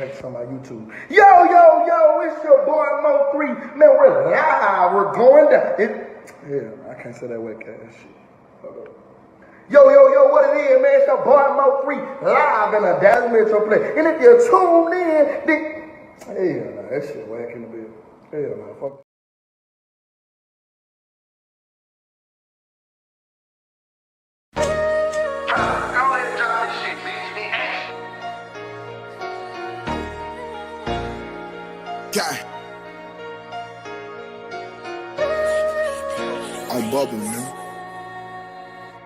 catch some on YouTube. Yo, it's your boy MO3. Man, we're live. We're going down. Yeah, I can't say that wet cash shit. Hold up. Yo, what it is, man? It's your boy MO3 live in a Dallas Metro play. And if you're tuned in, then hell nah, that shit whack in the bill. Hell nah, fuck. On bubble, nigga.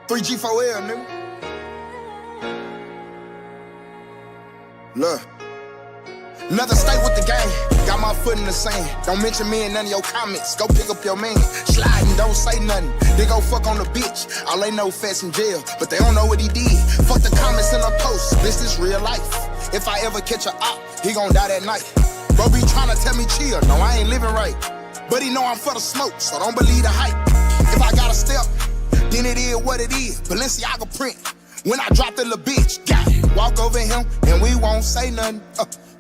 3G4L, nigga. Look. Another state with the game. Got my foot in the sand. Don't mention me in none of your comments. Go pick up your man. Slide and don't say nothing. They go fuck on the bitch. All they know Fats in jail, but they don't know what he did. Fuck the comments in a post. This is real life. If I ever catch a op, he gon' die that night. Bro be tryna tell me chill. No, I ain't living right. But he know I'm for the smoke, so don't believe the hype. If I got a step, then it is what it is. Balenciaga print. When I drop the little bitch, got it. Walk over him, and we won't say nothing.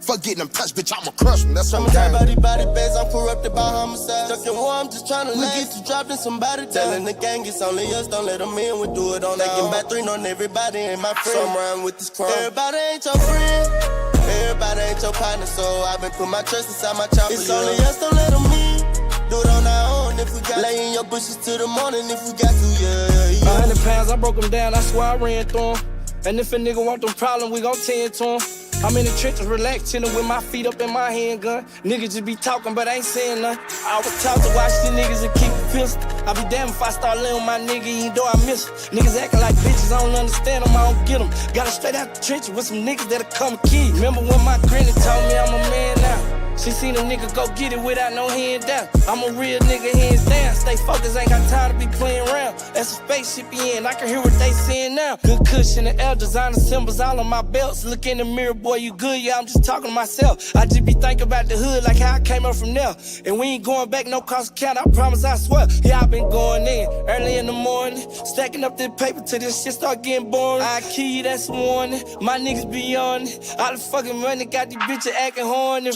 Fuck getting them touched, bitch, I'ma crush him. That's what I'm body bags, I'm corrupted by homicide. Stuck in war, I'm just trying to get you dropped in somebody. Telling the gang it's only us, don't let them in. We do it on taking back 3 on everybody ain't my friend. So I'm riding with this crime. Everybody ain't your friend. Everybody ain't your partner, so I've been putting my trust inside my chopper. It's only us, don't let them in. Do it on our own if we got. Lay in your bushes till the morning if we got to, yeah. 100 pounds, I broke them down, I swear I ran through them. And if a nigga want them problems, we gon' tend to him. I'm in the trenches, relaxed, chillin' with my feet up in my handgun. Niggas just be talking, but ain't saying nothing. I was taught to watch these niggas and keep a pistol. I be damned if I start laying with my nigga, even though I miss him. Niggas acting like bitches, I don't understand them, I don't get them. Got straight out the trenches with some niggas that'll come key. Remember when my granny told me I'm a man now? She seen a nigga go get it without no hand down. I'm a real nigga, hands down. Stay focused, ain't got time to be playing around. That's a spaceship in, I can hear what they saying now. Good cushion and L, designer symbols all on my belts. Look in the mirror, boy, you good? Yeah, I'm just talking to myself. I just be thinking about the hood, like how I came up from there. And we ain't going back, no cost account, I promise, I swear. Yeah, I been going in early in the morning, stacking up this paper till this shit start getting boring. I kill you, that's a warning. My niggas be on it. All the fucking money got these bitches acting horny.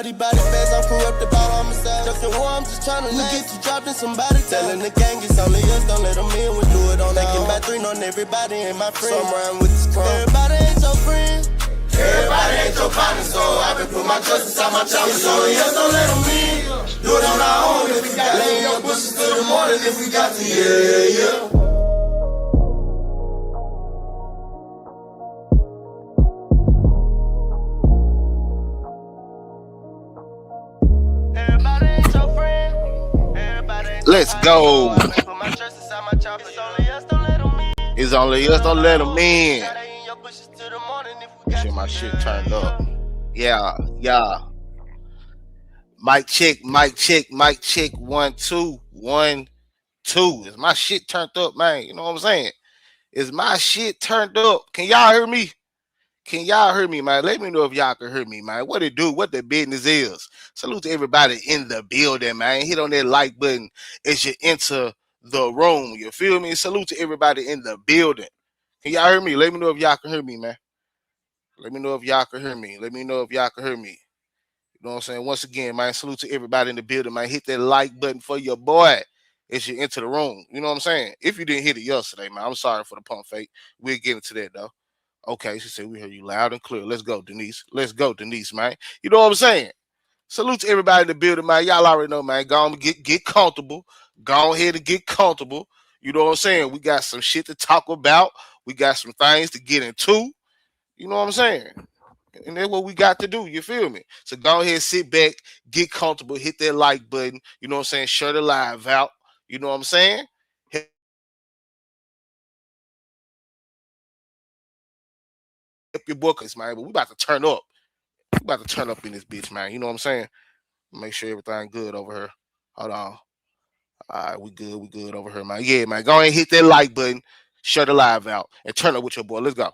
Body bags, I'm corrupted by homicide. Stuck in war, I'm just trying to get you dropped in somebody. Telling the gang it's only us, don't let them in. We do it on taking back 3 on everybody ain't my friend. So I'm riding with this crime. Everybody ain't your friend. Everybody ain't your partner, so I've been putting my trust inside my chopper. It's only us, don't let them in. Do it on our own if we got. Lay in your bushes till the morning if we got to, yeah. Let's go. It's only us, don't let them in. Shit, my shit turned up. Yeah. Mic check. 1 2 1 2. Is my shit turned up, man? You know what I'm saying? Is my shit turned up? Can y'all hear me? Can y'all hear me, man? Let me know if y'all can hear me, man. What it do? What the business is? Salute to everybody in the building, man. Hit on that like button as you enter the room. You feel me? Salute to everybody in the building. Can y'all hear me? Let me know if y'all can hear me, man. Let me know if y'all can hear me. You know what I'm saying? Once again, man, salute to everybody in the building, man. Hit that like button for your boy as you enter the room. You know what I'm saying? If you didn't hit it yesterday, man, I'm sorry for the pump fake. We'll get into that, though. Okay, she said we heard you loud and clear. Let's go, Denise. Man. You know what I'm saying? Salute to everybody in the building, man. Y'all already know, man. Go on, get comfortable. Go ahead and get comfortable. You know what I'm saying? We got some shit to talk about. We got some things to get into. You know what I'm saying? And that's what we got to do. You feel me? So go ahead, sit back, get comfortable, hit that like button. You know what I'm saying? Share the live out. You know what I'm saying? Help your bookers, man. But we about to turn up. We about to turn up in this bitch, man. You know what I'm saying? Make sure everything good over here. Hold on. All right, we good over here, man. Yeah, man. Go ahead and hit that like button, share the live out, and turn up with your boy. Let's go.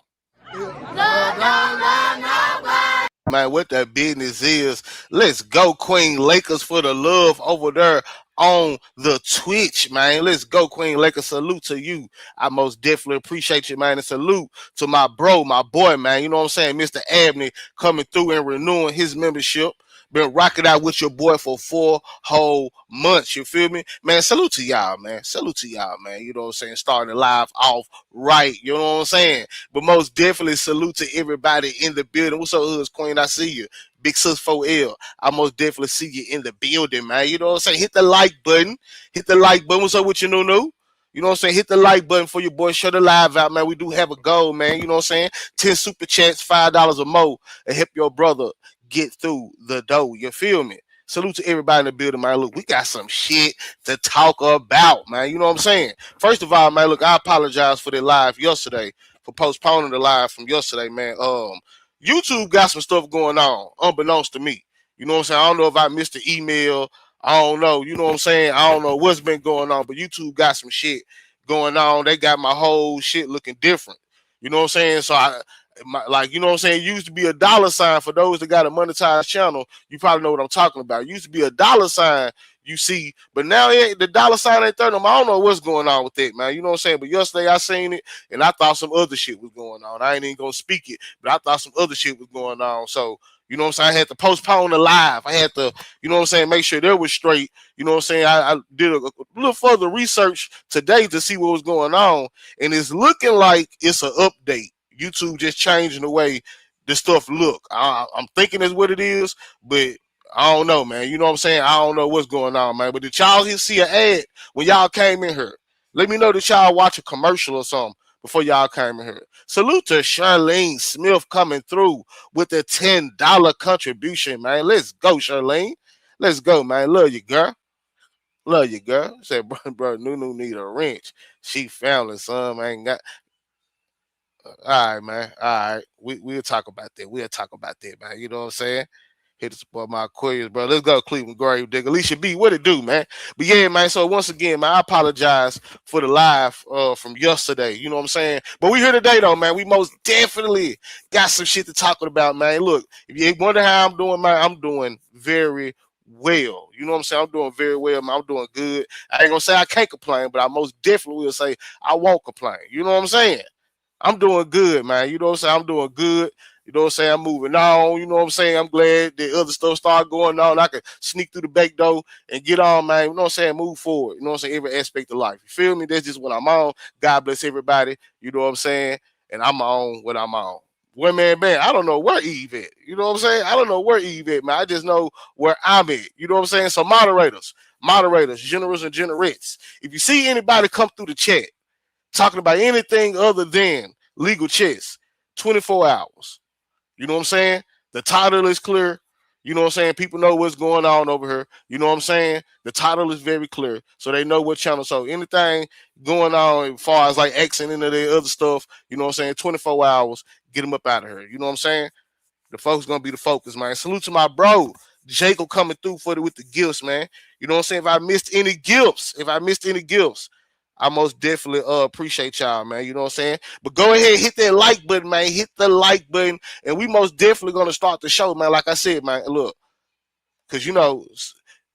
man, what that business is. Let's go, Queen Lakers, for the love over there on the Twitch, man. Let's go, Queen Lakers. Salute to you. I most definitely appreciate you, man. And salute to my bro, my boy, man. You know what I'm saying? Mr. Abney coming through and renewing his membership. Been rocking out with your boy for 4 whole months. You feel me? Man, salute to y'all, man. Salute to y'all, man. You know what I'm saying? Starting the live off right. You know what I'm saying? But most definitely salute to everybody in the building. What's up, Hoods Queen? I see you. Big Sis 4L. I most definitely see you in the building, man. You know what I'm saying? Hit the like button. Hit the like button. What's up with you, new? You know what I'm saying? Hit the like button for your boy. Shut the live out, man. We do have a goal, man. You know what I'm saying? 10 super chats, $5 or more, and help your brother get through the door. You feel me? Salute to everybody in the building, man. Look, we got some shit to talk about, man. You know what I'm saying? First of all, man, look, I apologize for the live yesterday, for postponing the live from yesterday, man. YouTube got some stuff going on, unbeknownst to me. You know what I'm saying? I don't know if I missed the email. I don't know. You know what I'm saying? I don't know what's been going on, but YouTube got some shit going on. They got my whole shit looking different. You know what I'm saying? So you know what I'm saying? It used to be a $sign for those that got a monetized channel. You probably know what I'm talking about. It used to be a $sign you see, but now the $sign ain't there. I don't know what's going on with it, man. You know what I'm saying? But yesterday I seen it and I thought some other shit was going on. I ain't even gonna speak it, but I thought some other shit was going on. So, you know what I'm saying? I had to postpone the live. I had to, you know what I'm saying, make sure that was straight. You know what I'm saying? I did a little further research today to see what was going on, and it's looking like it's an update. YouTube just changing the way the stuff look. I'm thinking is what it is, but I don't know, man. You know what I'm saying? I don't know what's going on, man. But did y'all see an ad when y'all came in here? Let me know that y'all watch a commercial or something before y'all came in here. Salute to Charlene Smith coming through with a $10 contribution, man. Let's go, Charlene. Let's go, man. Love you, girl. Love you, girl. Said, bro, Nunu need a wrench. She found it, son, man. All right, man. All right. We'll talk about that. We'll talk about that, man. You know what I'm saying? Hit the support my Aquarius, bro. Let's go, Cleveland Grave Digger. Alicia B, what it do, man? But yeah, man. So once again, man, I apologize for the live from yesterday. You know what I'm saying? But we here today, though, man. We most definitely got some shit to talk about, man. Look, if you wonder how I'm doing, man, I'm doing very well. You know what I'm saying? I'm doing very well, man. I'm doing good. I ain't gonna say I can't complain, but I most definitely will say I won't complain. You know what I'm saying? I'm doing good, man. You know what I'm saying? I'm doing good. You know what I'm saying? I'm moving on. You know what I'm saying? I'm glad the other stuff started going on. I could sneak through the back door and get on, man. You know what I'm saying? Move forward. You know what I'm saying? Every aspect of life. You feel me? That's just what I'm on. God bless everybody. You know what I'm saying? And I'm on what I'm on. One man band. I don't know where Eve at. You know what I'm saying? I don't know where Eve at, man. I just know where I'm at. You know what I'm saying? So moderators, generals and generates. If you see anybody come through the chat talking about anything other than legal chess, 24 hours. You know what I'm saying? The title is clear. You know what I'm saying? People know what's going on over here. You know what I'm saying? The title is very clear, so they know what channel. So anything going on as far as like Xing into the other stuff, you know what I'm saying? 24 hours, get them up out of here. You know what I'm saying? The folks gonna be the focus, man. Salute to my bro, Jacob, coming through with the gifts, man. You know what I'm saying? If I missed any gifts, I most definitely appreciate y'all, man. You know what I'm saying? But go ahead, hit that like button, man. Hit the like button, and we most definitely gonna start the show, man. Like I said, man, look, because you know,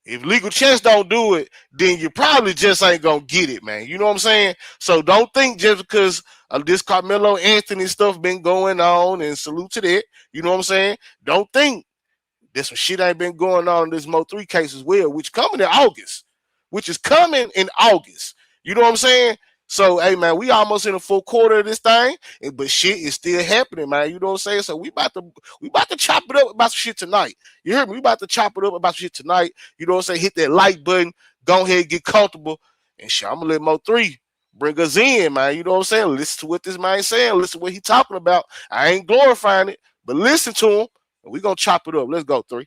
if Legal Chess don't do it, then you probably just ain't gonna get it, man. You know what I'm saying? So don't think just because this Carmelo Anthony stuff been going on, and salute to that. You know what I'm saying? Don't think there's some shit ain't been going on in this MO3 case as well, which is coming in August. You know what I'm saying? So, hey, man, we almost in a full quarter of this thing, but shit is still happening, man. You know what I'm saying? So we about to chop it up about some shit tonight. You hear me? We about to chop it up about some shit tonight. You know what I'm saying? Hit that like button. Go ahead, get comfortable. And shit, I'm going to let MO3 bring us in, man. You know what I'm saying? Listen to what this man's saying. Listen to what he talking about. I ain't glorifying it, but listen to him. And we going to chop it up. Let's go, 3.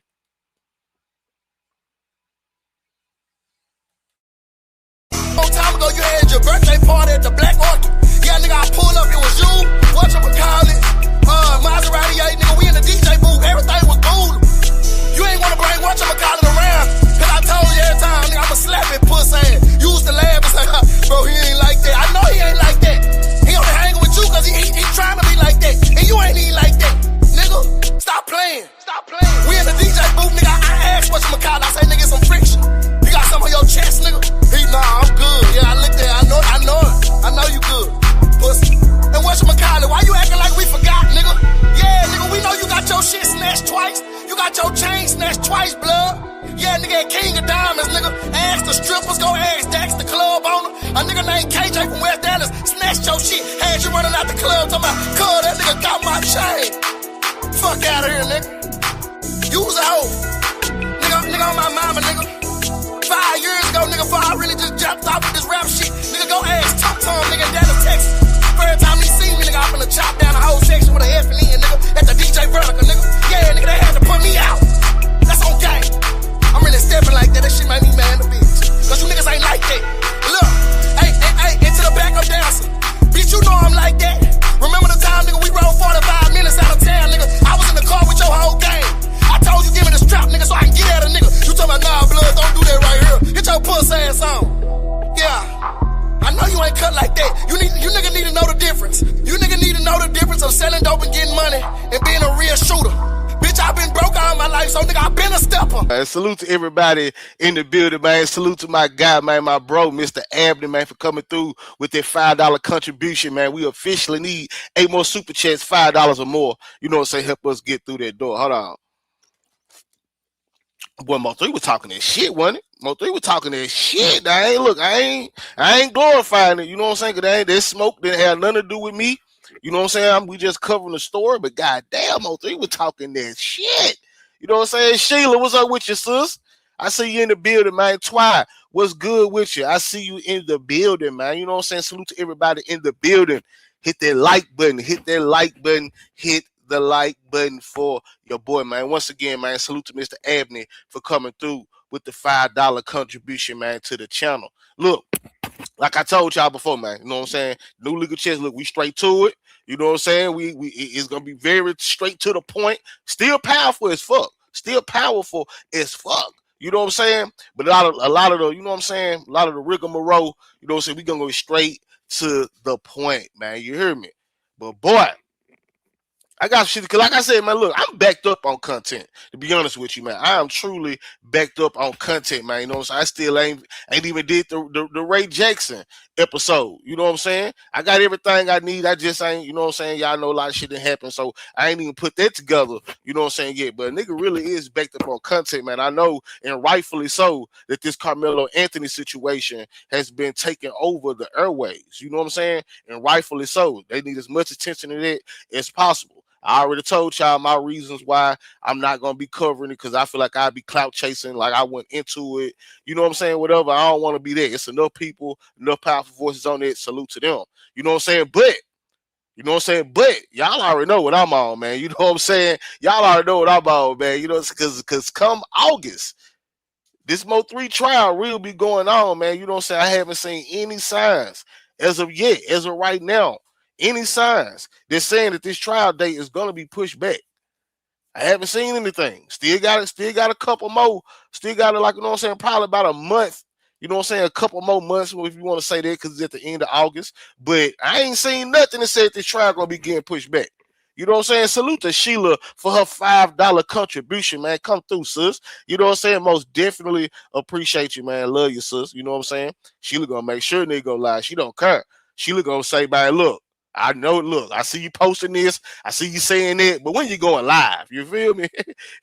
Time ago, you had your birthday party at the Black Orchid. Yeah, nigga, I pulled up, it was you. What you call it? Maserati, yeah, nigga, we in the DJ booth. Everything was cool. You ain't wanna bring what you call it around. Cause I told you every time, nigga, I'ma slap it pussy ass. You used to laugh and say, bro, he ain't like that. I know he ain't like that. He only hanging with you cause he trying to be like that. And you ain't even like that. Nigga, stop playing. club talking about, cuz that nigga got my chain. Fuck out of here, nigga. You was a hoe. Nigga on my mama, nigga. 5 years ago, nigga, before I really just jumped off with this rap shit. Nigga, go ask, talk to him, nigga, in Dallas, Texas. First time he seen me, nigga, I'm finna chop down the whole section with a F and N, nigga, at the DJ Vertical, nigga. Yeah, nigga, they had to put me out. That's on game. I'm really stepping like that. That shit made me mad a bitch. Cause you niggas ain't like that. Look, hey, into the back of dancing. Bitch, you know I'm like that. Remember the time, nigga, we rode 45 minutes out of town, nigga. I was in the car with your whole gang. I told you, give me the strap, nigga, so I can get at a nigga. You talking about, nah, blood, don't do that right here. Get your puss ass on. Yeah. I know you ain't cut like that. You nigga need to know the difference. You nigga need to know the difference of selling dope and getting money and being a real shooter. Bitch, I've been broke all my life, so nigga, I've been a stepper. Salute to everybody in the building, man. Salute to my guy, man, my bro, Mr. Abney, man, for coming through with that $5 contribution, man. We officially need 8 more super chats, $5 or more. You know what I'm saying? Help us get through that door. Hold on. Boy, MO3 was talking that shit, wasn't it? MO3 was talking that shit. I ain't glorifying it. You know what I'm saying? Cause that smoke didn't have nothing to do with me. You know what I'm saying? We just covering the story, but goddamn, MO3 was talking that shit. You know what I'm saying? Sheila, what's up with you, sis? I see you in the building, man. Twy, what's good with you? I see you in the building, man. You know what I'm saying? Salute to everybody in the building. Hit that like button. Hit that like button. Hit the like button for your boy, man. Once again, man, salute to Mr. Abney for coming through with the $5 contribution, man, to the channel. Look, like I told y'all before, man, you know what I'm saying? New legal chess, look, we straight to it. You know what I'm saying? It's gonna be very straight to the point. Still powerful as fuck. Still powerful as fuck. You know what I'm saying? But a lot of the, you know what I'm saying? A lot of the rigmarole, you know what I'm saying? We gonna go straight to the point, man. You hear me? But boy, I got shit, because like I said, man, look, I'm backed up on content, to be honest with you, man. I am truly backed up on content, man. You know what I'm saying? I still ain't even did the Ray Jackson episode. You know what I'm saying? I got everything I need. I just ain't, you know what I'm saying? Y'all know a lot of shit didn't happen, so I ain't even put that together, you know what I'm saying, yet. But a nigga really is backed up on content, man. I know, and rightfully so, that this Carmelo Anthony situation has been taking over the airways. You know what I'm saying? And rightfully so. They need as much attention to that as possible. I already told y'all my reasons why I'm not going to be covering it, because I feel like I'd be clout chasing, like I went into it. You know what I'm saying? Whatever. I don't want to be there. It's enough people, enough powerful voices on it. Salute to them. You know what I'm saying? But, you know what I'm saying? But y'all already know what I'm on, man. You know what I'm saying? Y'all already know what I'm on, man. You know, because come August, this MO3 trial will be going on, man. You know what I'm saying? I haven't seen any signs as of yet, as of right now. Any signs they're saying that this trial date is going to be pushed back. I haven't seen anything. Still got a couple more. Still got it, like, you know what I'm saying, probably about a month. You know what I'm saying? A couple more months, if you want to say that, because it's at the end of August. But I ain't seen nothing that said this trial going to be getting pushed back. You know what I'm saying? Salute to Sheila for her $5 contribution, man. Come through, sis. You know what I'm saying? Most definitely appreciate you, man. Love you, sis. You know what I'm saying? Sheila going to make sure nigga gonna lie. She don't care. Sheila going to say, man, look, I know, look, I see you posting this, I see you saying it, but when you going live, you feel me?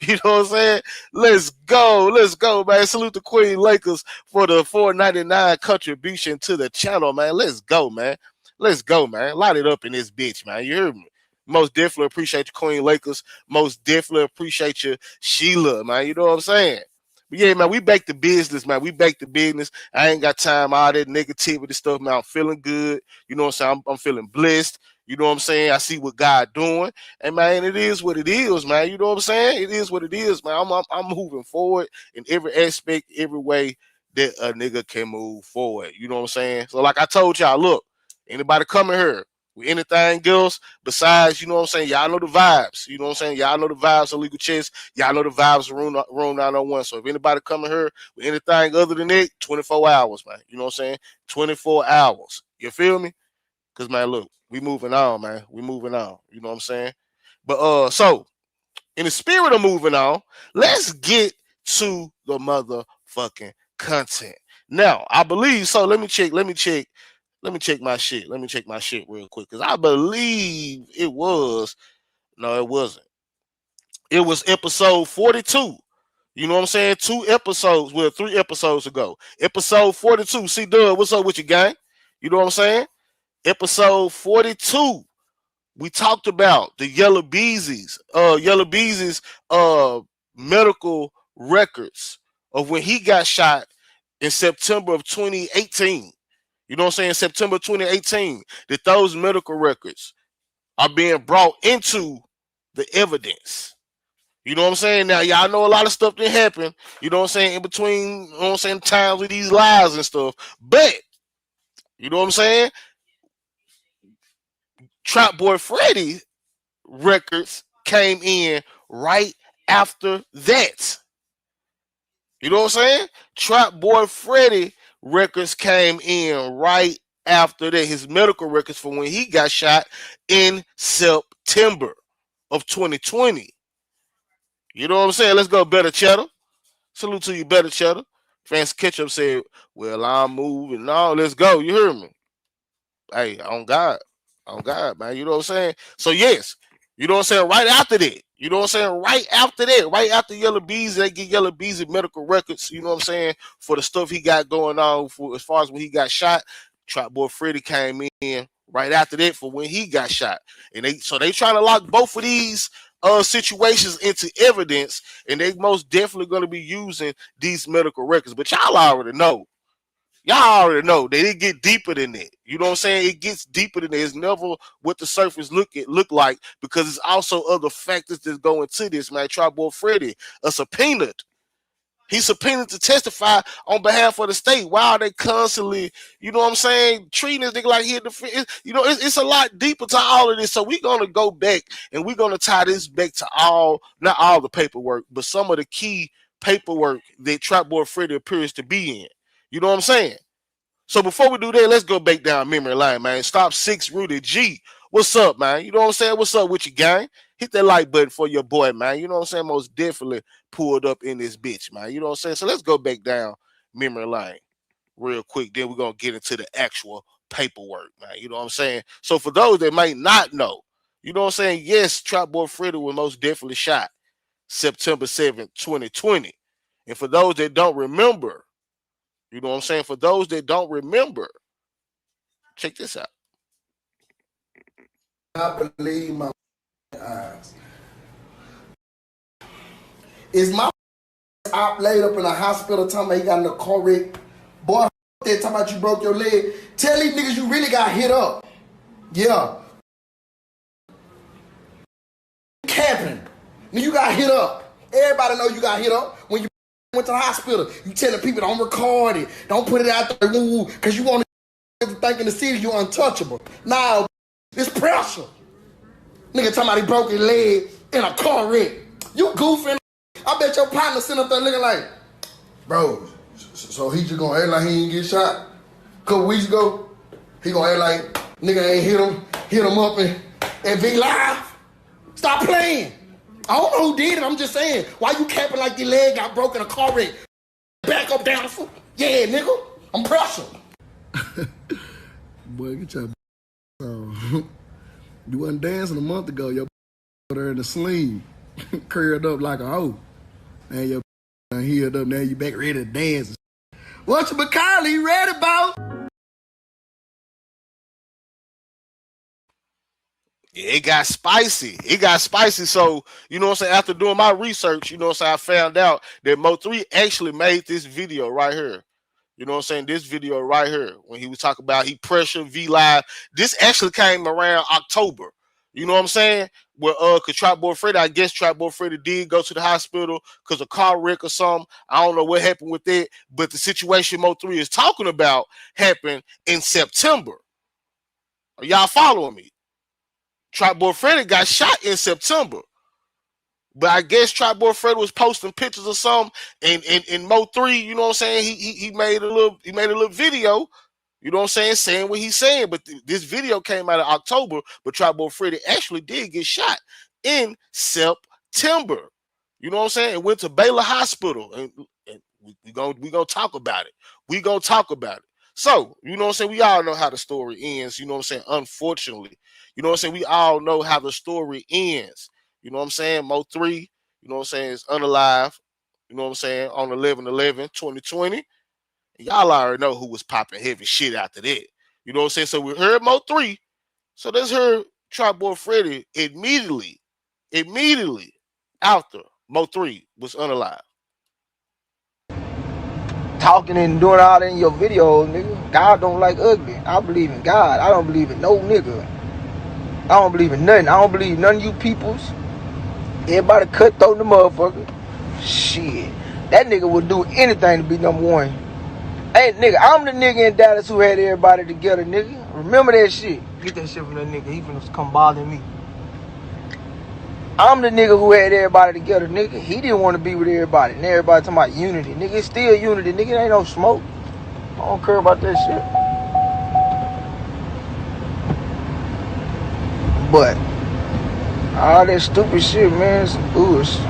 You know what I'm saying? Let's go, man. Salute to Queen Lakers for the $4.99 contribution to the channel, man. Let's go, man. Light it up in this bitch, man. You hear me? Most definitely appreciate you, Queen Lakers. Most definitely appreciate you, Sheila, man. You know what I'm saying? But yeah, man, we back to business, man. We back to business. I ain't got time all that negativity stuff, man. I'm feeling good. You know what I'm saying? I'm feeling blessed. You know what I'm saying? I see what God doing. And, man, it is what it is, man. You know what I'm saying? It is what it is, man. I'm moving forward in every aspect, every way that a nigga can move forward. You know what I'm saying? So, like I told y'all, look, anybody coming here with anything else besides, you know what I'm saying, y'all know the vibes. You know what I'm saying? Y'all know the vibes of Legal Chess. Y'all know the vibes of Room 901. So if anybody coming here with anything other than that, 24 hours, man. You know what I'm saying? 24 hours. You feel me? Because, man, look, we moving on, man. We moving on. You know what I'm saying? But, so, in the spirit of moving on, let's get to the motherfucking content. Now, I believe, so let me check my shit. Let me check my shit real quick, because I believe it was. No, it wasn't. It was episode 42. You know what I'm saying? 3 episodes ago. Episode 42. C-Dub, what's up with you, gang? You know what I'm saying? Episode 42 We talked about the Yellow Beezy's medical records of when he got shot in September of 2018. You know what I'm saying? September 2018. That those medical records are being brought into the evidence. You know what I'm saying? Now, y'all know a lot of stuff that happened, you know what I'm saying, in between, you know what I'm saying, times with these lies and stuff. But, you know what I'm saying? Trapboy Freddy records came in right after that. You know what I'm saying? Trapboy Freddy records came in right after that. His medical records for when he got shot in September of 2020. You know what I'm saying? Let's go, Better Cheddar. Salute to you, Better Cheddar. Fancy Ketchup said, well, I'm moving. No, let's go. You hear me? Hey, on God. On God, man. You know what I'm saying? So, yes. You know what I'm saying? Right after that. You know what I'm saying? Right after that. Right after Yellow Bees, they get Yellow Bees medical records. You know what I'm saying? For the stuff he got going on for as far as when he got shot. Trapboy Freddy came in right after that for when he got shot. And they trying to lock both of these situations into evidence, and they most definitely going to be using these medical records. But y'all already know. Y'all already know that it get deeper than that. You know what I'm saying? It gets deeper than that. It's never what the surface look like, because it's also other factors that go into this, man. Trapboy Freddy, a subpoenaed. He's subpoenaed to testify on behalf of the state. Why are they constantly, you know what I'm saying, treating this nigga like he you know, it's a lot deeper to all of this. So we're going to go back and we're going to tie this back to not all the paperwork, but some of the key paperwork that Trapboy Freddy appears to be in. You know what I'm saying? So before we do that, let's go back down memory lane, man. Stop 6 Rooted G. What's up, man? You know what I'm saying? What's up with your gang? Hit that like button for your boy, man. You know what I'm saying? Most definitely pulled up in this bitch, man. You know what I'm saying? So let's go back down memory lane real quick. Then we're going to get into the actual paperwork, man. You know what I'm saying? So for those that might not know, you know what I'm saying? Yes, Trapboy Freddy was most definitely shot September 7th, 2020. And for those that don't remember, you know what I'm saying? For those that don't remember, check this out. I believe my eyes. Is my op laid up in a hospital talking about he got in a car wreck? Boy, they talking about you broke your leg. Tell these niggas you really got hit up. Yeah. Capping. You got hit up. Everybody know you got hit up when you went to the hospital. You telling people don't record it. Don't put it out there. Because you want to think in the city you untouchable. Nah, it's pressure. Nigga talking about he broke his leg in a car wreck. You goofing. I bet your partner sitting up there looking like, bro, so he just gonna act like he ain't get shot? A couple weeks ago, he gonna act like nigga ain't hit him up and be live? Stop playing. I don't know who did it. I'm just saying. Why you capping like your leg got broken in a car wreck? Back up down the foot. Yeah, nigga. I'm pressure. Boy, get your on. You wasn't dancing a month ago. Your there in the sling, curled up like a hoe. And your healed up. Now you back ready to dance. What you McCarley ready about? It got spicy. It got spicy. So, you know what I'm saying? After doing my research, you know what I'm saying, I found out that MO3 actually made this video right here. You know what I'm saying? This video right here, when he was talking about he pressured V Live. This actually came around October. You know what I'm saying? Where cause Trapboy Freddy, I guess Trapboy Freddy did go to the hospital because of car wreck or something. I don't know what happened with that, but the situation MO3 is talking about happened in September. Are y'all following me? Trapboy Freddy got shot in September. But I guess Trapboy Freddy was posting pictures or something, and MO3, you know what I'm saying? He made a little video, you know what I'm saying what he's saying. But this video came out of October, but Trapboy Freddy actually did get shot in September. You know what I'm saying? It went to Baylor Hospital, and we gonna talk about it. We gonna talk about it. So, you know what I'm saying? We all know how the story ends, you know what I'm saying? Unfortunately, you know what I'm saying? We all know how the story ends. You know what I'm saying? MO3, you know what I'm saying, is unalive, you know what I'm saying, on 11/11/2020. Y'all already know who was popping heavy shit after that. You know what I'm saying? So we heard MO3. So let's hear Trapboy Freddy immediately after MO3 was unalive. Talking and doing all that in your videos, nigga. God don't like ugly. I believe in God. I don't believe in no nigga. I don't believe in nothing. I don't believe none of you peoples. Everybody cutthroat the motherfucker. Shit. That nigga would do anything to be number one. Hey, nigga, I'm the nigga in Dallas who had everybody together, nigga. Remember that shit. Get that shit from that nigga. He finna come bothering me. I'm the nigga who had everybody together, nigga. He didn't want to be with everybody. And everybody talking about unity. Nigga, it's still unity. Nigga, it ain't no smoke. I don't care about that shit. But all that stupid shit, man, it's some bullshit.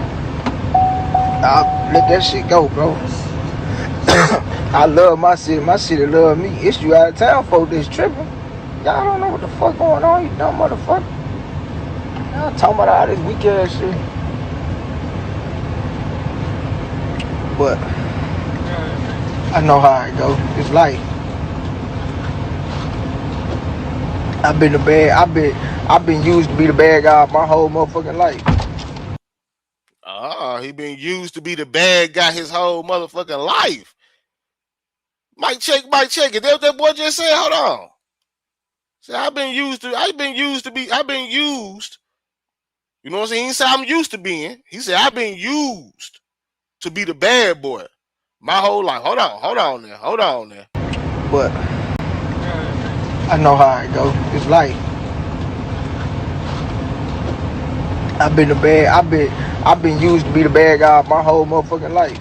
I'll let that shit go, bro. I love my city. My city love me. It's you out of town folk that's tripping. Y'all don't know what the fuck going on, you dumb motherfucker. Y'all talking about all this weak ass shit. But I know how it go. It's life. I've been used to be the bad guy my whole motherfucking life. He been used to be the bad guy his whole motherfucking life. Mic check. That what that boy just said. Hold on. See, I've been used. You know what I'm saying? He said I'm used to being. He said I've been used to be the bad boy my whole life. Hold on there. But I know how it go. It's life. I've been used to be the bad guy my whole motherfucking life.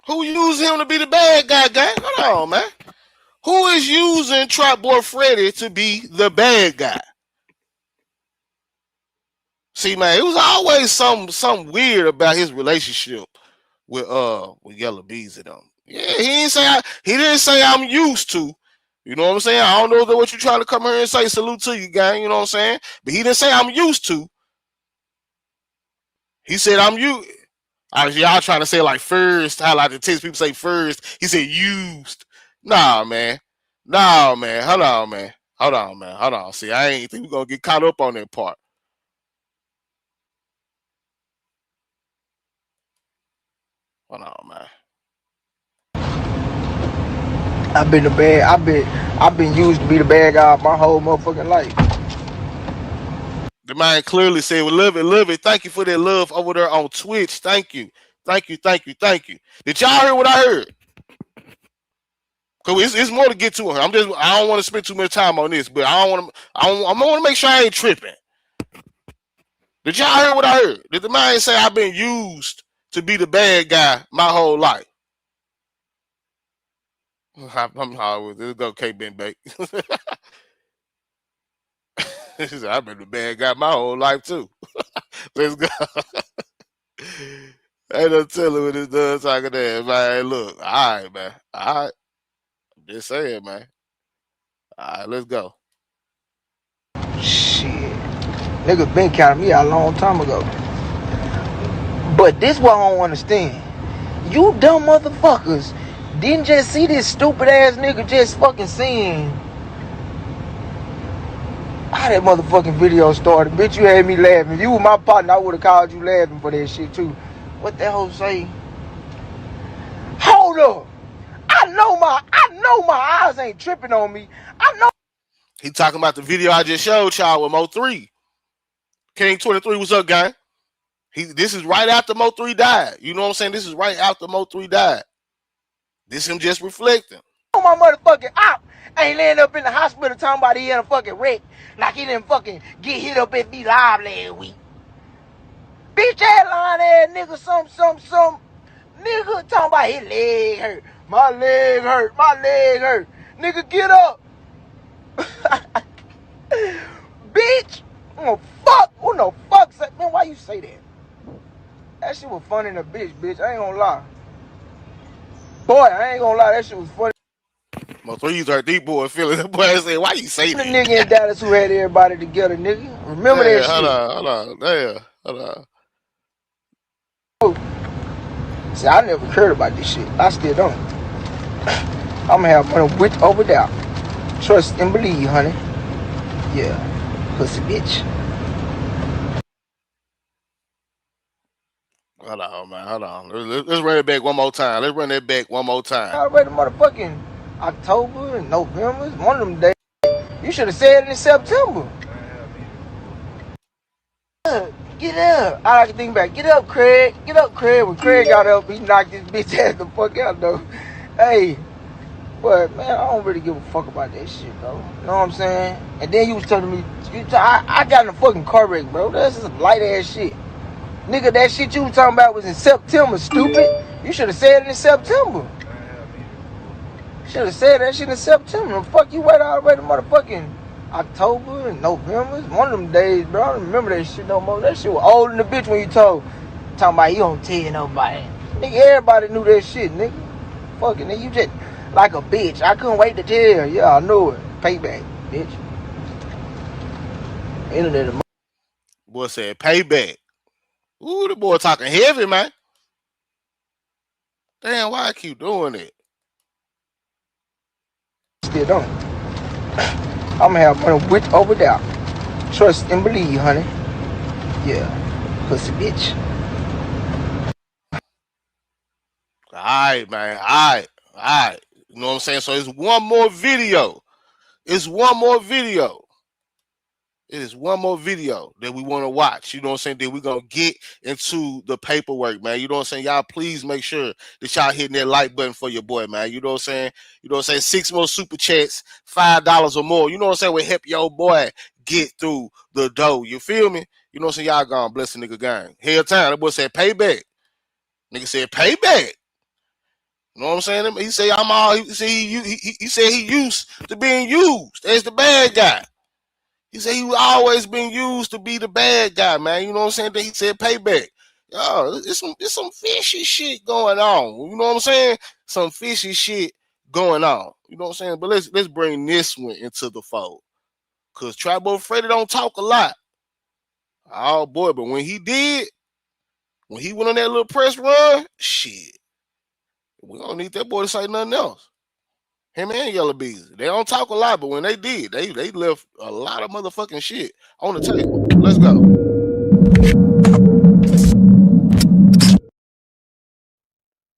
Who used him to be the bad guy, gang? Hold on, man. Who is using Trapboy Freddy to be the bad guy? See, man, it was always something weird about his relationship with Yellow Bees and them. Yeah, he didn't say I'm used to. You know what I'm saying? I don't know what you're trying to come here and say. Salute to you, gang. You know what I'm saying? But he didn't say I'm used to. He said I'm used. Y'all trying to say like first, how like the text people say first. He said used. Nah, man. Hold on, man. See, I ain't think we're gonna get caught up on that part. Hold on, man. I've been used to be the bad guy my whole motherfucking life. The man clearly said, well, love it. Thank you for that love over there on Twitch. Thank you. Did y'all hear what I heard? Cause it's more to get to her. I don't want to spend too much time on this, but I want to make sure I ain't tripping. Did y'all hear what I heard? Did the man say I've been used to be the bad guy my whole life? I'm hard with it. Go K-Ben Bake. I've been the bad guy my whole life too. Let's go. Ain't no telling what this does talking there, man. Look, all right, man. All right. I'm just saying, man. All right, let's go. Shit. Niggas been counting me out a long time ago. But this what I don't understand. You dumb motherfuckers didn't just see this stupid ass nigga just fucking saying how that motherfucking video started. Bitch, you had me laughing. If you were my partner, I would have called you laughing for that shit too. What that hoe say? Hold up. I know my eyes ain't tripping on me. I know. He talking about the video I just showed y'all with MO3. King 23, what's up, gang? This is right after MO3 died. You know what I'm saying? This is right after MO3 died. This him just reflecting. My motherfucking op ain't laying up in the hospital talking about he had a fucking wreck like he didn't fucking get hit up at B Live last week. Bitch ass lying ass nigga some nigga talking about his leg hurt. My leg hurt. Nigga get up. Bitch. Who the fuck said, man, why you say that? That shit was funny in a bitch. I ain't gonna lie. Boy, I ain't gonna lie, that shit was funny. MO3's our deep boy feeling. That boy said, why you say that? The nigga in Dallas who had everybody together, nigga. Remember that shit. Hold on. See, I never cared about this shit. I still don't. I'ma have money with over doubt. Trust and believe, honey. Yeah, pussy bitch. Hold on, man. Hold on. Let's run it back one more time. Let's run that back one more time. Already motherfucking October and November. It's one of them days. You should have said it in September. Get up. I like to think back. Get up, Craig. Get up, Craig. When Craig got up, he knocked his bitch ass the fuck out, though. Hey, but, man, I don't really give a fuck about that shit, bro. You know what I'm saying? And then you was telling me, I got in a fucking car wreck, bro. That's some light-ass shit. Nigga, that shit you was talking about was in September, stupid. You should have said it in September. Should have said that shit in September. Fuck you wait all the way to motherfucking October and November. It's one of them days, bro. I don't remember that shit no more. That shit was old in the bitch when you talking about you don't tell nobody. Nigga, everybody knew that shit, nigga. Fucking nigga, you just like a bitch. I couldn't wait to tell. Yeah, I knew it. Payback, bitch. Internet. Boy said payback. Ooh, the boy talking heavy, man. Damn, why I keep doing it? Still don't. I'm gonna have money with or without. Trust and believe, honey. Yeah, pussy bitch. All right, man. All right. You know what I'm saying? So it's one more video. It's one more video. It is one more video that we want to watch. You know what I'm saying? That we're going to get into the paperwork, man. You know what I'm saying? Y'all please make sure that y'all hitting that like button for your boy, man. You know what I'm saying? You know what I'm saying? 6 more super chats, $5 or more. You know what I'm saying? Will help your boy get through the dough. You feel me? You know what I'm saying? Y'all gonna bless the nigga gang. Hell time. That boy said payback. Nigga said payback. You know what I'm saying? He said I'm all. He said he used to being used as the bad guy. He said he always been used to be the bad guy, man. You know what I'm saying? Then he said payback. Yo, it's some fishy shit going on. You know what I'm saying? Some fishy shit going on. You know what I'm saying? But let's bring this one into the fold. Cause Trapboy Freddy don't talk a lot. Oh boy, but when he did, when he went on that little press run, shit. We don't need that boy to say nothing else. Him and Yellow Bees. They don't talk a lot, but when they did, they left a lot of motherfucking shit on the table. Let's go.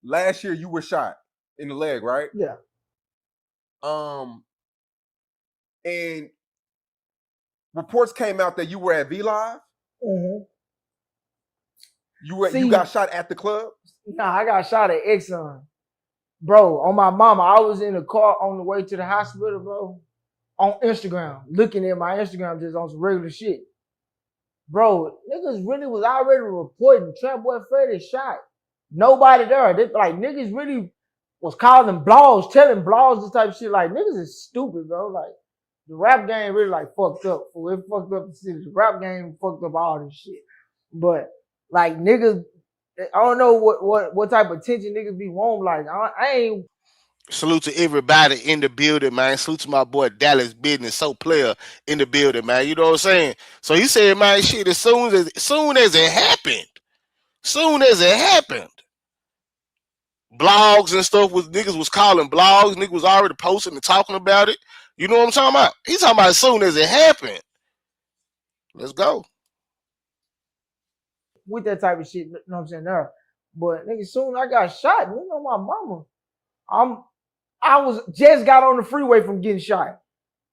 Last year you were shot in the leg, right? Yeah. And reports came out that you were at V Live. Mm-hmm. You got shot at the club? Nah, I got shot at Exxon. Bro, on my mama, I was in the car on the way to the hospital, bro, on Instagram, looking at my Instagram just on some regular shit. Bro, niggas really was already reporting Trapboy Freddy'S shot. Nobody there. They, like, niggas really was calling blogs, telling blogs this type of shit. Like, niggas is stupid, bro. Like, the rap game really, like, fucked up. It fucked up the city. The rap game fucked up all this shit. But, like, niggas, I don't know what type of attention niggas be wanting. Like, I ain't. Salute to everybody in the building, man. Salute to my boy Dallas Business, so player in the building, man. You know what I'm saying? So he said, man, shit, as soon as it happened, blogs and stuff niggas was calling blogs, niggas was already posting and talking about it. You know what I'm talking about? He's talking about as soon as it happened. Let's go. With that type of shit, you know what I'm saying? There. But nigga, soon I got shot, you know my mama. I was just got on the freeway from getting shot.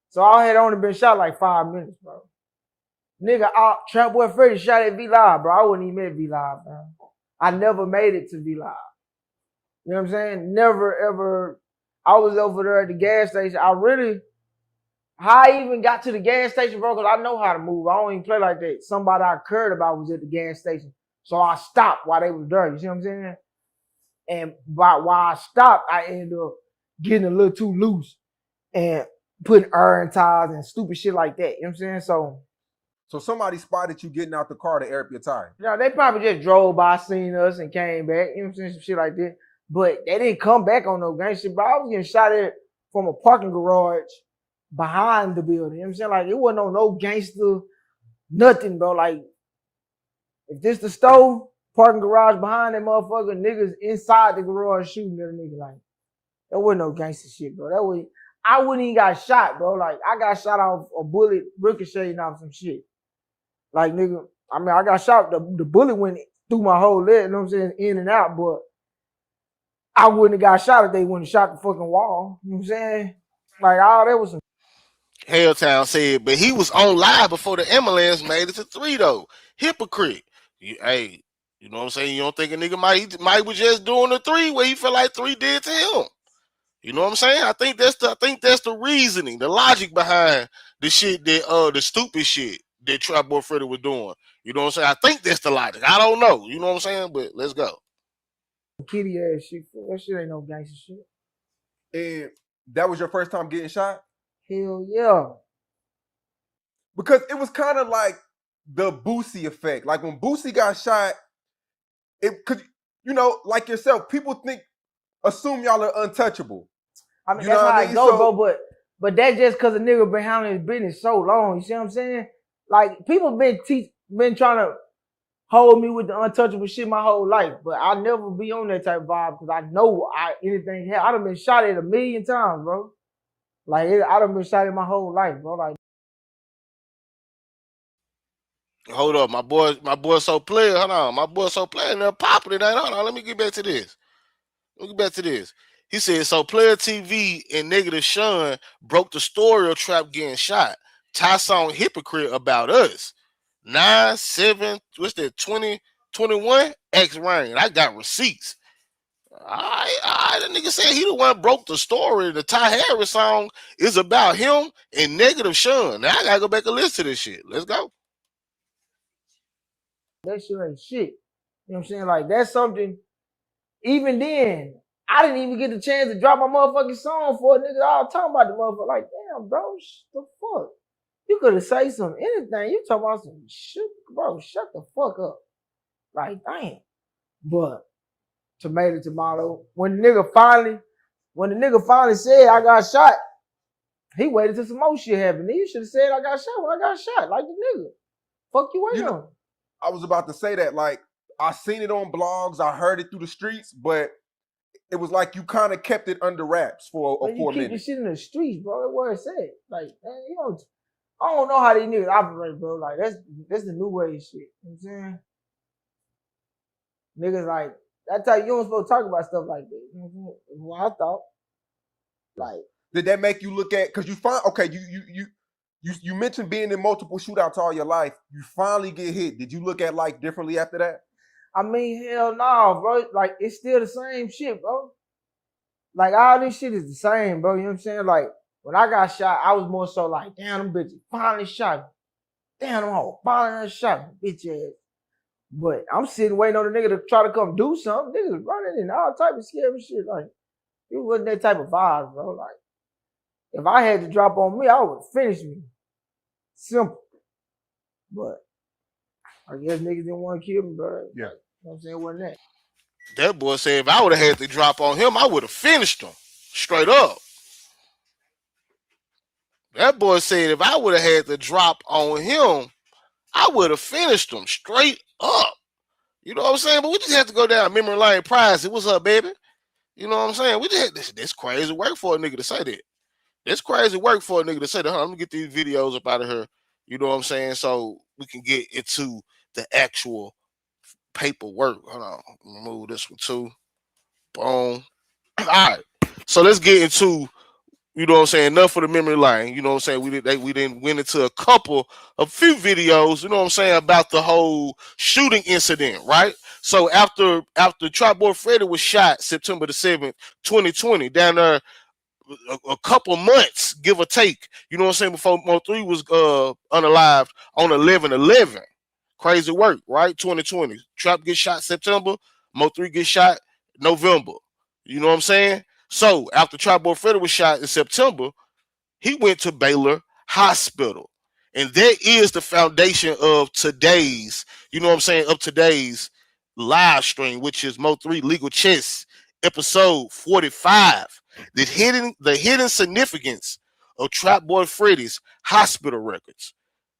So I had only been shot like 5 minutes, bro. Nigga, Trapboy Freddy shot at V Live, bro. I wouldn't even at V Live, bro. I never made it to V Live. You know what I'm saying? Never ever. I was over there at the gas station. How I even got to the gas station, bro, because I know how to move. I don't even play like that. Somebody I cared about was at the gas station. So I stopped while they was there. You see what I'm saying? And while I stopped, I ended up getting a little too loose and putting iron tires and stupid shit like that. You know what I'm saying? So somebody spotted you getting out the car to air up your tire. You know, they probably just drove by, seen us, and came back. You know what I'm saying? Some shit like that. But they didn't come back on no gang shit. But I was getting shot at from a parking garage behind the building. You know what I'm saying? Like, it wasn't on no gangster, nothing, bro. Like, if this the store, parking garage behind that motherfucker, niggas inside the garage shooting at a nigga. Like, that wasn't no gangster shit, bro. I wouldn't even got shot, bro. Like, I got shot off a bullet ricocheting off some shit. Like, nigga, I mean, I got shot. The bullet went through my whole leg, you know what I'm saying, in and out, but I wouldn't have got shot if they wouldn't have shot the fucking wall. You know what I'm saying? Like, all that was some. Helltown said, but he was on live before the ambulance made it to 3 though. Hypocrite. Hey, you know what I'm saying? You don't think a nigga might was just doing the 3 where he felt like 3 did to him. You know what I'm saying? I think that's the reasoning, the logic behind the shit that the stupid shit that Trapboy Freddy was doing. You know what I'm saying? I think that's the logic. I don't know. You know what I'm saying? But let's go. Kitty ass shit. That shit ain't no gangster shit. And that was your first time getting shot? Hell yeah. Because it was kind of like the Boosie effect. Like when Boosie got shot, it could, you know, like yourself, people assume y'all are untouchable. I mean, you that's know how what I it go, so, bro. But that's just because a nigga been handling his business so long. You see what I'm saying? Like, people been trying to hold me with the untouchable shit my whole life, but I never be on that type of vibe because I know anything. I done been shot at 1,000,000 times, bro. Like, I done been shot at my whole life, bro. Like, Hold up, my boy so player. Hold on, my boy so player and they're popping it. Hold on, let me get back to this. He said, so Player TV and Negative Sean broke the story of Trap getting shot. Ty hypocrite about us. 9-7, what's that, 2021? X Rain. I got receipts. The nigga said he the one broke the story. The Ty Harris song is about him and Negative Sean. Now I gotta go back and listen to this shit. Let's go. that shit ain't shit. You know what I'm saying? Like, that's something, even then, I didn't even get the chance to drop my motherfucking song for a nigga all talking about the motherfucker. Like, damn, bro, the fuck? You could have said some anything. You talking about some shit, bro, shut the fuck up. Like, damn. But, tomato, when the nigga finally said I got shot, he waited till some more shit happened. He should have said I got shot when I got shot, like the nigga. Fuck you waiting on. I was about to say that, like, I seen it on blogs, I heard it through the streets, but it was like you kind of kept it under wraps for a minute. You keep this shit in the streets, bro. That's what it said. Like, man, I don't know how these niggas operate, bro. Like, that's the new way shit. You know what I'm saying? Niggas like, that's how you don't supposed to talk about stuff like that. You know what I'm saying? That's what I thought. Like, did that make you look at, because you find, okay, you mentioned being in multiple shootouts all your life. You finally get hit. Did you look at life differently after that? I mean, hell no, bro. Like, it's still the same shit, bro. Like, all this shit is the same, bro. You know what I'm saying? Like, when I got shot, I was more so like, damn, them bitches finally shot me. Damn, them hoes finally shot me, bitch ass. But I'm sitting waiting on the nigga to try to come do something. Niggas running and all type of scary shit. Like, it wasn't that type of vibe, bro. Like, if I had to drop on me, I would finish me. Simple. But I guess niggas didn't want to kill me, bro. Yeah. You know what I'm saying? It wasn't that. That boy said if I would have had to drop on him, I would have finished him. Straight up. That boy said if I would have had to drop on him, I would have finished him straight up. You know what I'm saying? But we just had to go down memory lane prize. What's up, baby? You know what I'm saying? We just had this crazy work for a nigga to say that. It's crazy work for a nigga to say that. Let me get these videos up out of here. You know what I'm saying? So we can get into the actual paperwork. Hold on. Remove this one too. Boom. All right. So let's get into, you know what I'm saying, enough for the memory lane. You know what I'm saying? We didn't went into a few videos, you know what I'm saying, about the whole shooting incident, right? So after Trapboy Freddy was shot September the 7th, 2020, down there a couple months, give or take, you know what I'm saying, before MO3 was unalived on 11/11. Crazy work, right? 2020. Trap gets shot September, MO3 gets shot November. You know what I'm saying? So after Trapboy Freddy was shot in September, he went to Baylor Hospital. And that is the foundation of today's, you know what I'm saying, of today's live stream, which is MO3 Legal Chess, episode 45. The hidden significance of Trapboy Freddy'S hospital records.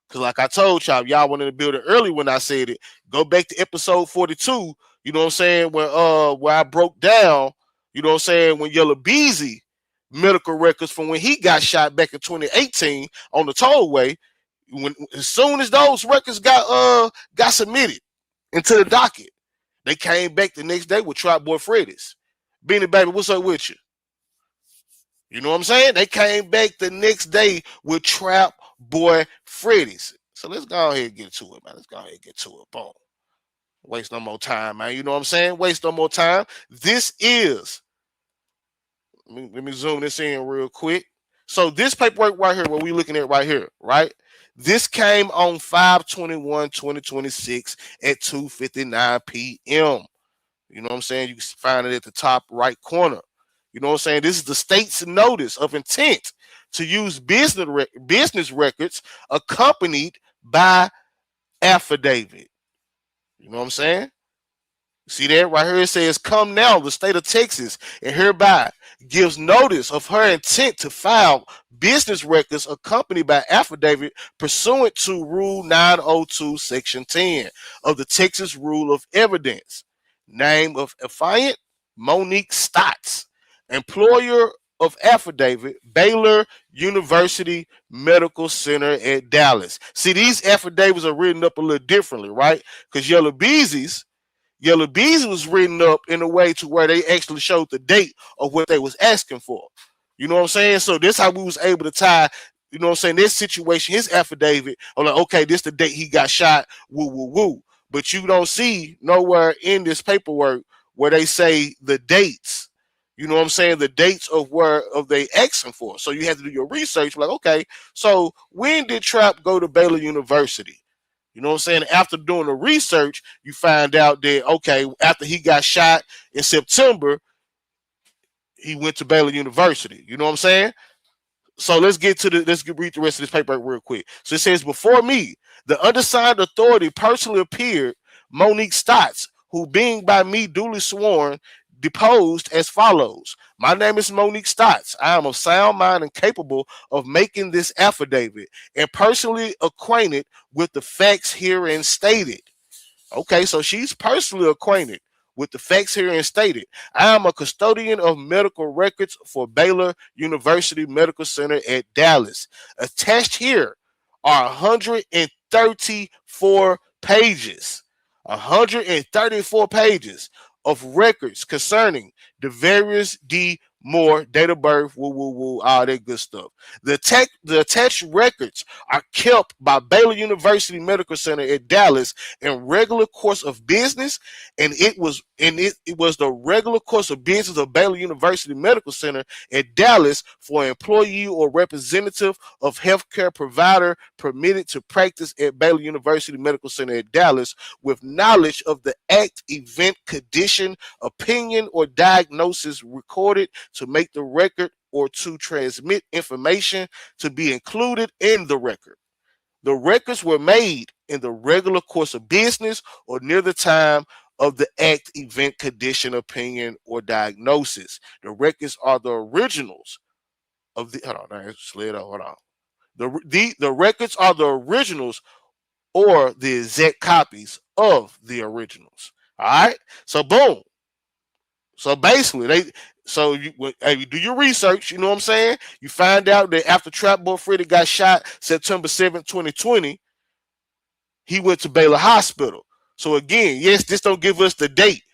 Because like I told y'all wanted to build it early when I said it. Go back to episode 42, you know what I'm saying, where I broke down, you know what I'm saying, when Yellow Beezy medical records from when he got shot back in 2018 on the tollway. As soon as those records got submitted into the docket, they came back the next day with Trapboy Freddy'S. Beanie Baby, what's up with you? You know what I'm saying? They came back the next day with Trapboy Freddy'S. So let's go ahead and get to it, man. Let's go ahead and get to it. Boom. Waste no more time, man. You know what I'm saying? Waste no more time. This is, let me zoom this in real quick. So this paperwork right here, what we looking at right here, right? This came on 5/21/2026 at 2:59 p.m. You know what I'm saying? You can find it at the top right corner. You know what I'm saying? This is the state's notice of intent to use business records accompanied by affidavit. You know what I'm saying? See that right here? It says, "Come now, the state of Texas, and hereby gives notice of her intent to file business records accompanied by affidavit pursuant to Rule 902, Section 10 of the Texas Rule of Evidence. Name of affiant, Monique Stotts. Employer of affidavit, Baylor University Medical Center at Dallas." See, these affidavits are written up a little differently, right? Because Yellow Beezy's was written up in a way to where they actually showed the date of what they was asking for. You know what I'm saying? So this how we was able to tie, you know what I'm saying, this situation, his affidavit, on like, okay, this the date he got shot, woo, woo, woo. But you don't see nowhere in this paperwork where they say the dates. You know what I'm saying? The dates of they asking for. So you have to do your research. Like, okay, so when did Trap go to Baylor University? You know what I'm saying? After doing the research, you find out that, okay, after he got shot in September, he went to Baylor University. You know what I'm saying? So let's read the rest of this paper real quick. So it says, "Before me, the undersigned authority personally appeared, Monique Stotts, who being by me duly sworn, deposed as follows. My name is Monique Stotts. I am of sound mind and capable of making this affidavit and personally acquainted with the facts herein stated." Okay, so she's personally acquainted with the facts herein stated. "I am a custodian of medical records for Baylor University Medical Center at Dallas. Attached here are 134 pages. 134 pages of records concerning the various Moore, date of birth, woo, woo, woo, all that good stuff. The attached records are kept by Baylor University Medical Center at Dallas in regular course of business, and it was the regular course of business of Baylor University Medical Center at Dallas for an employee or representative of healthcare provider permitted to practice at Baylor University Medical Center at Dallas with knowledge of the act, event, condition, opinion, or diagnosis recorded to make the record or to transmit information to be included in the record. The records were made in the regular course of business or near the time of the act, event, condition, opinion, or diagnosis. The records are the originals of the. Hold on, I slid up. Hold on. The records are the originals or the exact copies of the originals. All right. So boom. So basically, you do your research, you know what I'm saying? You find out that after Trapboy Freddy got shot September 7th, 2020, he went to Baylor Hospital. So again, yes, this don't give us the date.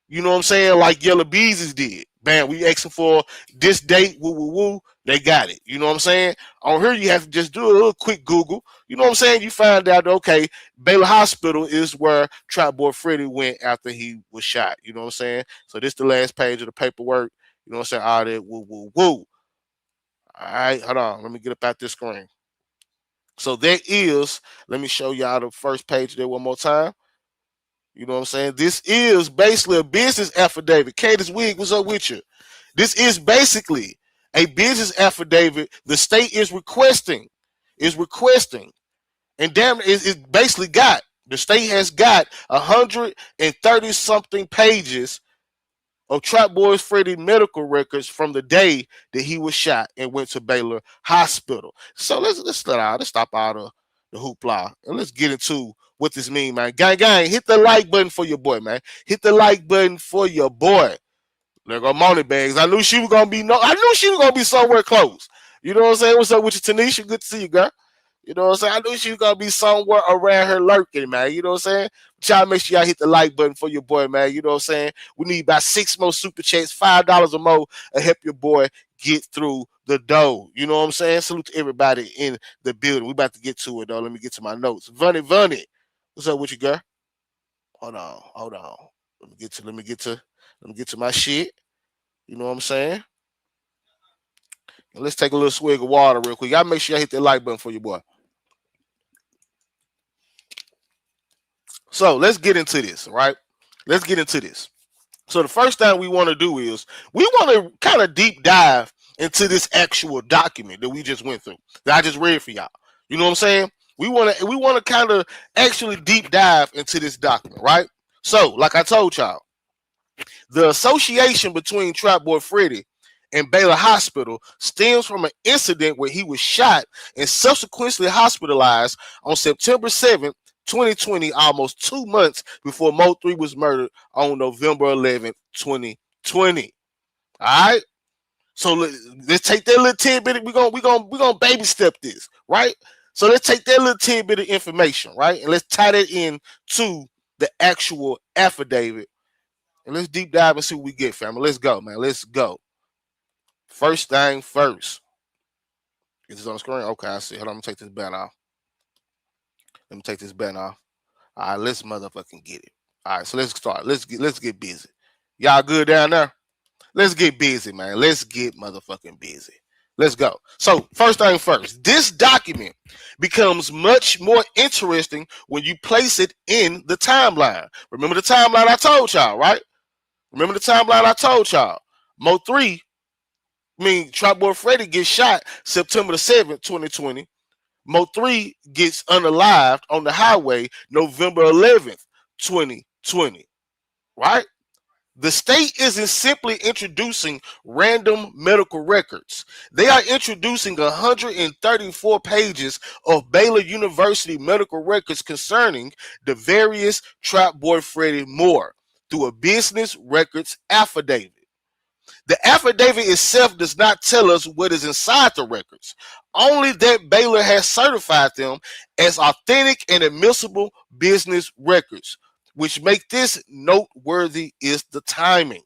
You know what I'm saying? Like Yellow Beezy's did. Bam, we asking for this date, woo, woo, woo. They got it. You know what I'm saying? On here, you have to just do a little quick Google. You know what I'm saying? You find out, okay, Baylor Hospital is where Trapboy Freddy went after he was shot. You know what I'm saying? So this is the last page of the paperwork. You know what I'm saying? All that, woo, woo, woo. All right, hold on. Let me get up out this screen. So there is, let me show y'all the first page there one more time. You know what I'm saying? This is basically a business affidavit. Candace Wig, what's up with you? This is basically a business affidavit the state is requesting. And damn, it basically got, the state has got 130 something pages of Trapboy Freddy medical records from the day that he was shot and went to Baylor Hospital. So let's stop out of the hoopla and let's get into what this mean, man. Gang, hit the like button for your boy, man. Hit the like button for your boy. There go money bags. I knew she was gonna be I knew she was gonna be somewhere close. You know what I'm saying? What's up with you, Tanisha? Good to see you, girl. You know what I'm saying? I knew she was gonna be somewhere around her lurking, man. You know what I'm saying? Y'all make sure y'all hit the like button for your boy, man. You know what I'm saying? We need about 6 more super chats, $5 or more to help your boy get through the dough. You know what I'm saying? Salute to everybody in the building. We about to get to it though. Let me get to my notes. Vunny. What's up with you, girl? Hold on. Let me get to my shit. You know what I'm saying? Let's take a little swig of water real quick. Y'all make sure y'all hit that like button for your boy. So let's get into this, right? Let's get into this. So the first thing we want to do is we want to kind of deep dive into this actual document that we just went through, that I just read for y'all. You know what I'm saying? We want to kind of actually deep dive into this document, right? So, like I told y'all, the association between Trapboy Freddy and Baylor Hospital stems from an incident where he was shot and subsequently hospitalized on September 7th, 2020, almost 2 months before MO3 was murdered on November 11th, 2020. All right. So let's take that little tidbit. We're gonna baby step this, right? So let's take that little tidbit of information, right? And let's tie that in to the actual affidavit. And let's deep dive and see what we get, family. Let's go, man. Let's go. First thing first. Is this on the screen? Okay, I see. Hold on, let me take this banner off. All right, let's motherfucking get it. All right, so let's start. Let's get busy. Y'all good down there? Let's get busy, man. Let's get motherfucking busy. Let's go. So first thing first, this document becomes much more interesting when you place it in the timeline. Remember the timeline I told y'all, right? Remember the timeline I told y'all. MO3, Trapboy Freddy gets shot September the 7th, 2020. MO3 gets unalived on the highway November 11th, 2020. Right? The state isn't simply introducing random medical records. They are introducing 134 pages of Baylor University medical records concerning the various Trapboy Freddy more through a business records affidavit. The affidavit itself does not tell us what is inside the records, only that Baylor has certified them as authentic and admissible business records. Which make this noteworthy is the timing.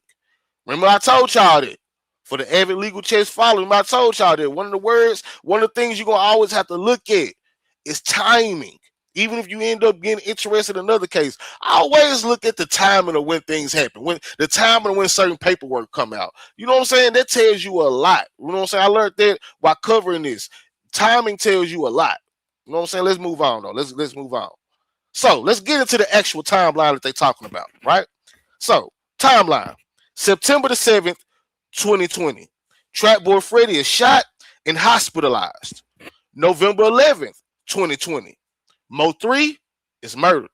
Remember I told y'all that. For the avid legal chess following, I told y'all that. One of the things you're going to always have to look at is timing. Even if you end up getting interested in another case, I always look at the timing of when things happen, when the timing of when certain paperwork come out. You know what I'm saying? That tells you a lot. You know what I'm saying? I learned that while covering this. Timing tells you a lot. You know what I'm saying? Let's move on, though. Let's move on. So let's get into the actual timeline that they're talking about, right? So, timeline. September the 7th, 2020. Trapboy Freddy is shot and hospitalized. November 11th, 2020. MO3 is murdered.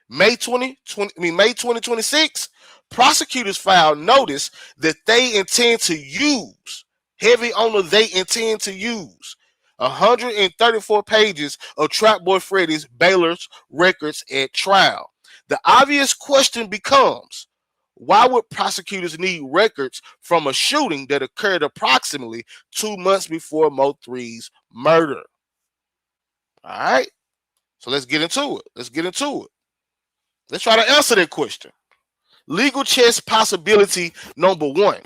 May 2026, prosecutors filed notice that they intend to use, heavy on the they intend to use, 134 pages of Trapboy Freddy's Baylor's records at trial. The obvious question becomes, why would prosecutors need records from a shooting that occurred approximately 2 months before MO3's murder? All right. So let's get into it. Let's try to answer that question. Legal chess possibility number 1.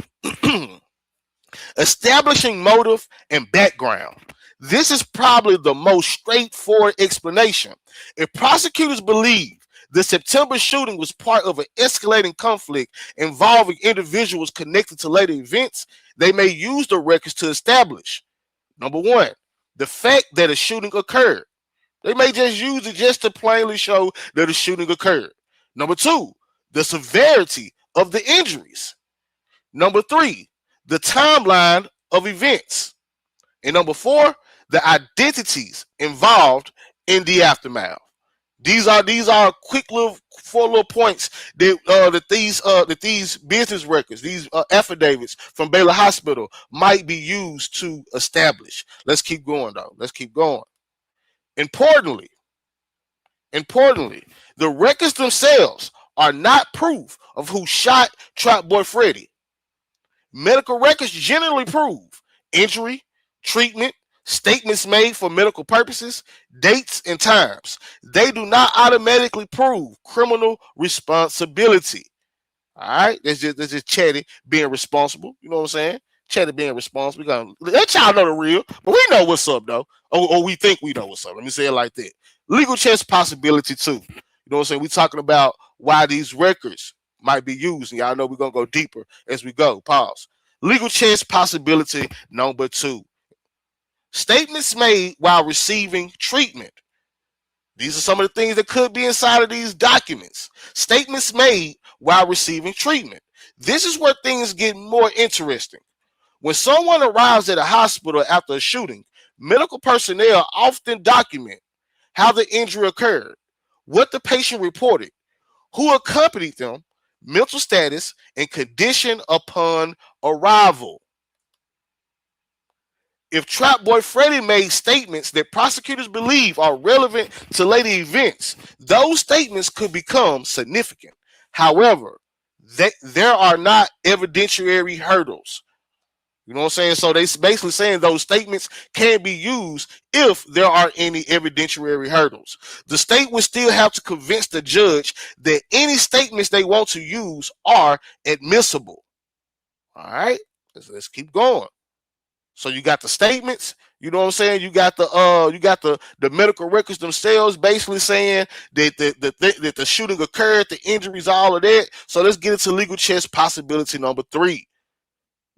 Establishing motive and background. This is probably the most straightforward explanation. If prosecutors believe the September shooting was part of an escalating conflict involving individuals connected to later events, they may use the records to establish, number 1, the fact that a shooting occurred. They may just use it just to plainly show that a shooting occurred. Number 2, the severity of the injuries. Number 3, the timeline of events. And number 4, the identities involved in the aftermath. These are quick little 4 little points that these business records, these affidavits from Baylor Hospital might be used to establish. Let's keep going though. Let's keep going. Importantly, the records themselves are not proof of who shot Trapboy Freddy. Medical records generally prove injury, treatment, statements made for medical purposes, dates, and times. They do not automatically prove criminal responsibility. All right, that's just Chatty being responsible. You know what I'm saying? Chatty being responsible. We gonna let y'all know the real, but we know what's up though, or we think we know what's up. Let me say it like that. Legal chess possibility too. You know what I'm saying? We talking about why these records might be used, and y'all know we're gonna go deeper as we go. Pause. Legal chess possibility number 2. Statements made while receiving treatment. These are some of the things that could be inside of these documents. Statements made while receiving treatment. This is where things get more interesting. When someone arrives at a hospital after a shooting, medical personnel often document how the injury occurred, what the patient reported, who accompanied them, mental status, and condition upon arrival. If Trapboy Freddy made statements that prosecutors believe are relevant to later events, those statements could become significant. However, there are not evidentiary hurdles. You know what I'm saying? So they basically saying those statements can be used if there are any evidentiary hurdles. The state would still have to convince the judge that any statements they want to use are admissible. All right, let's keep going. So you got the statements, you know what I'm saying? You got the medical records themselves basically saying that the shooting occurred, the injuries, all of that. So let's get into legal chess possibility number 3.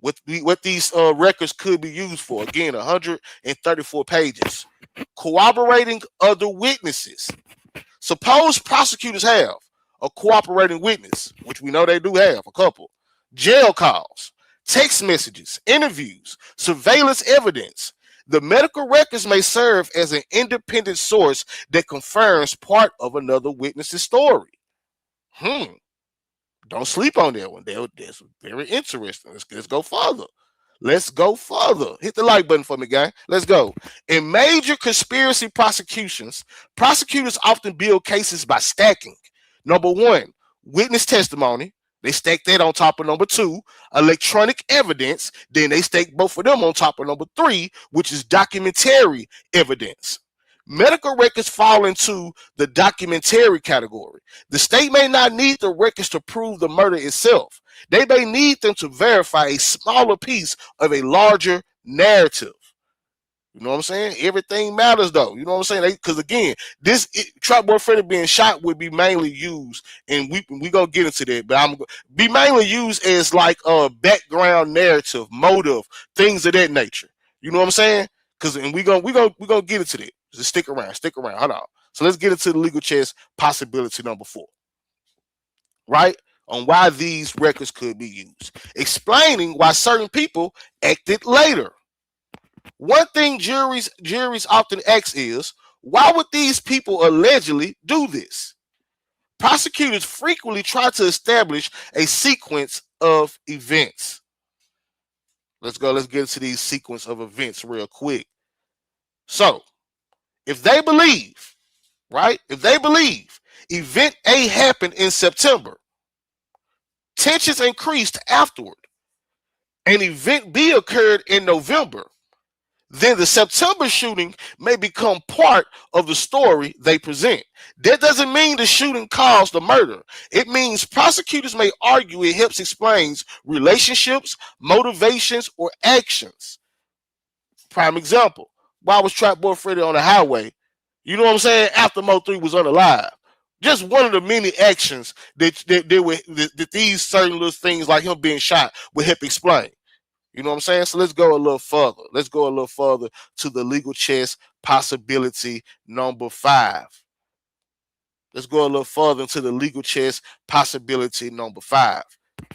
What these records could be used for. Again, 134 pages. Corroborating other witnesses. Suppose prosecutors have a cooperating witness, which we know they do have a couple. Jail calls, text messages, interviews, surveillance evidence. The medical records may serve as an independent source that confirms part of another witness's story. Don't sleep on that one. That's very interesting. Let's go further. Let's go further. Hit the like button for me, guy. Let's go. In major conspiracy prosecutions, prosecutors often build cases by stacking. Number 1, witness testimony. They stack that on top of number 2, electronic evidence. Then they stack both of them on top of number 3, which is documentary evidence. Medical records fall into the documentary category. The state may not need the records to prove the murder itself. They may need them to verify a smaller piece of a larger narrative. You know what I'm saying? Everything matters though. You know what I'm saying? Because again, Trapboy Freddy being shot would be mainly used, and we gonna get into that, but I'm be mainly used as like a background narrative, motive, things of that nature. You know what I'm saying? Because and we gonna get into that. Just stick around. Hold on. So let's get into the legal chess possibility number 4. Right? On why these records could be used. Explaining why certain people acted later. One thing juries often ask is, why would these people allegedly do this? Prosecutors frequently try to establish a sequence of events. Let's get into these sequence of events real quick. So, if they believe, right? If they believe event A happened in September, tensions increased afterward, and event B occurred in November, then the September shooting may become part of the story they present. That doesn't mean the shooting caused the murder. It means prosecutors may argue it helps explain relationships, motivations, or actions. Prime example, why was Trapboy Freddy on the highway? You know what I'm saying? After MO3 was unalive. Just one of the many actions that these certain little things like him being shot would help explain. You know what I'm saying? So let's go a little further. Let's go a little further to the legal chess possibility number 5. Let's go a little further into the legal chess possibility number 5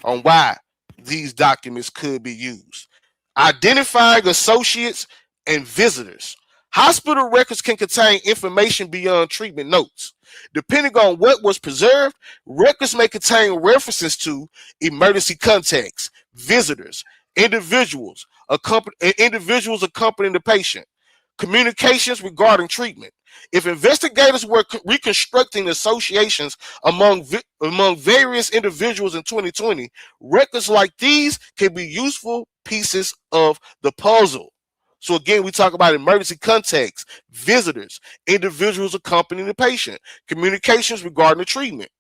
on why these documents could be used. Identifying associates and visitors. Hospital records can contain information beyond treatment notes. Depending on what was preserved, records may contain references to emergency contacts, visitors, individuals accompanying the patient, communications regarding treatment, If investigators were reconstructing associations among various individuals in 2020, records like these can be useful pieces of the puzzle. So again, we talk about emergency contacts, visitors, individuals accompanying the patient, communications regarding the treatment.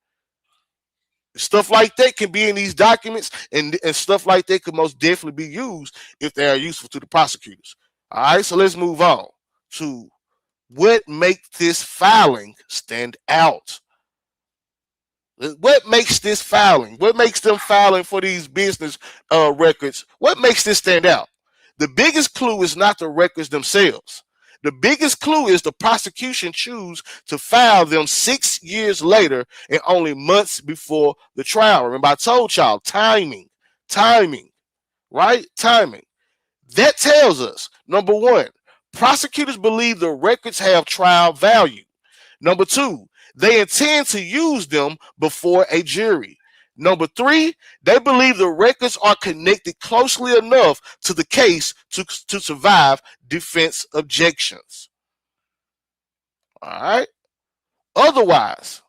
Stuff like that can be in these documents, and stuff like that could most definitely be used if they are useful to the prosecutors. All right, so let's move on to what makes this filing stand out. What makes this filing? What makes them filing for these business records? What makes this stand out? The biggest clue is not the records themselves. The biggest clue is the prosecution choose to file them 6 years later and only months before the trial. Remember, I told y'all, timing, right? Timing. That tells us, number one, prosecutors believe the records have trial value. Number two, they intend to use them before a jury. Number three, they believe the records are connected closely enough to the case to survive defense objections. All right. Otherwise,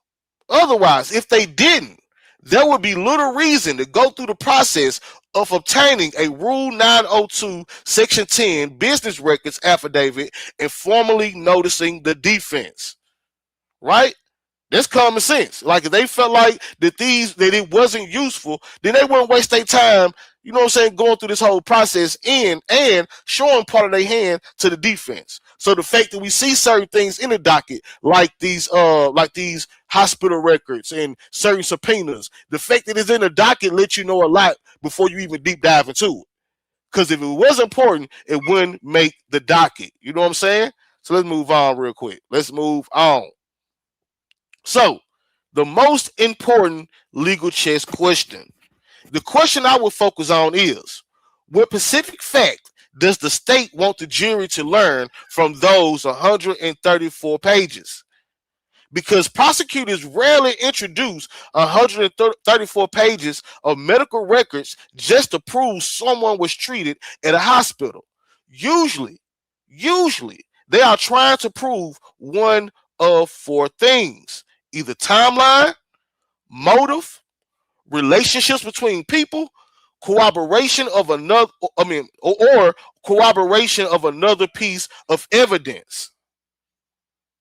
if they didn't, there would be little reason to go through the process of obtaining a Rule 902 Section 10 business records affidavit and formally noticing the defense. Right? That's common sense. Like if they felt like that it wasn't useful, then they wouldn't waste their time, you know what I'm saying, going through this whole process and showing part of their hand to the defense. So the fact that we see certain things in the docket, like these hospital records and certain subpoenas, the fact that it's in the docket lets you know a lot before you even deep dive into it. Because if it was important, it wouldn't make the docket. You know what I'm saying? So let's move on real quick. Let's move on. So, the most important legal chess question. The question I will focus on is, what specific fact does the state want the jury to learn from those 134 pages? Because prosecutors rarely introduce 134 pages of medical records just to prove someone was treated at a hospital. Usually, they are trying to prove one of four things. Either timeline, motive, relationships between people, corroboration of another, or corroboration of another piece of evidence.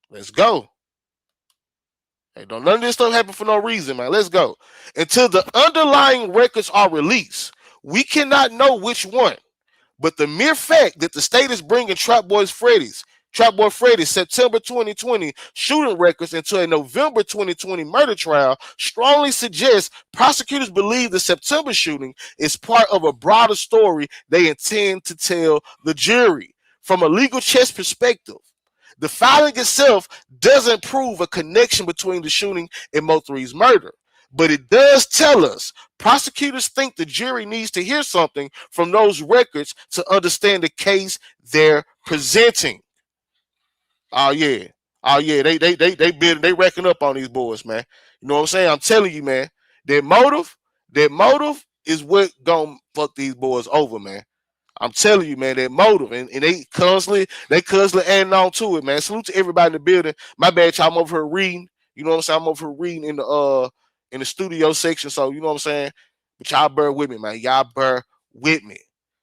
Let's go. Hey, don't none of this stuff happen for no reason, man. Let's go. Until the underlying records are released, we cannot know which one. But the mere fact that the state is bringing Trapboy Freddy'S September 2020 shooting records into a November 2020 murder trial strongly suggests prosecutors believe the September shooting is part of a broader story they intend to tell the jury. From a legal chess perspective, the filing itself doesn't prove a connection between the shooting and MO3's murder, but it does tell us prosecutors think the jury needs to hear something from those records to understand the case they're presenting. Oh yeah, they racking up on these boys, man. You know what I'm saying? I'm telling you, man. Their motive is what gonna fuck these boys over, man. I'm telling you, man, that motive, and they constantly adding on to it, man. Salute to everybody in the building. My bad, y'all. I'm over here reading. You know what I'm saying? I'm over here reading in the studio section. So you know what I'm saying? But y'all bear with me, man. Y'all bear with me.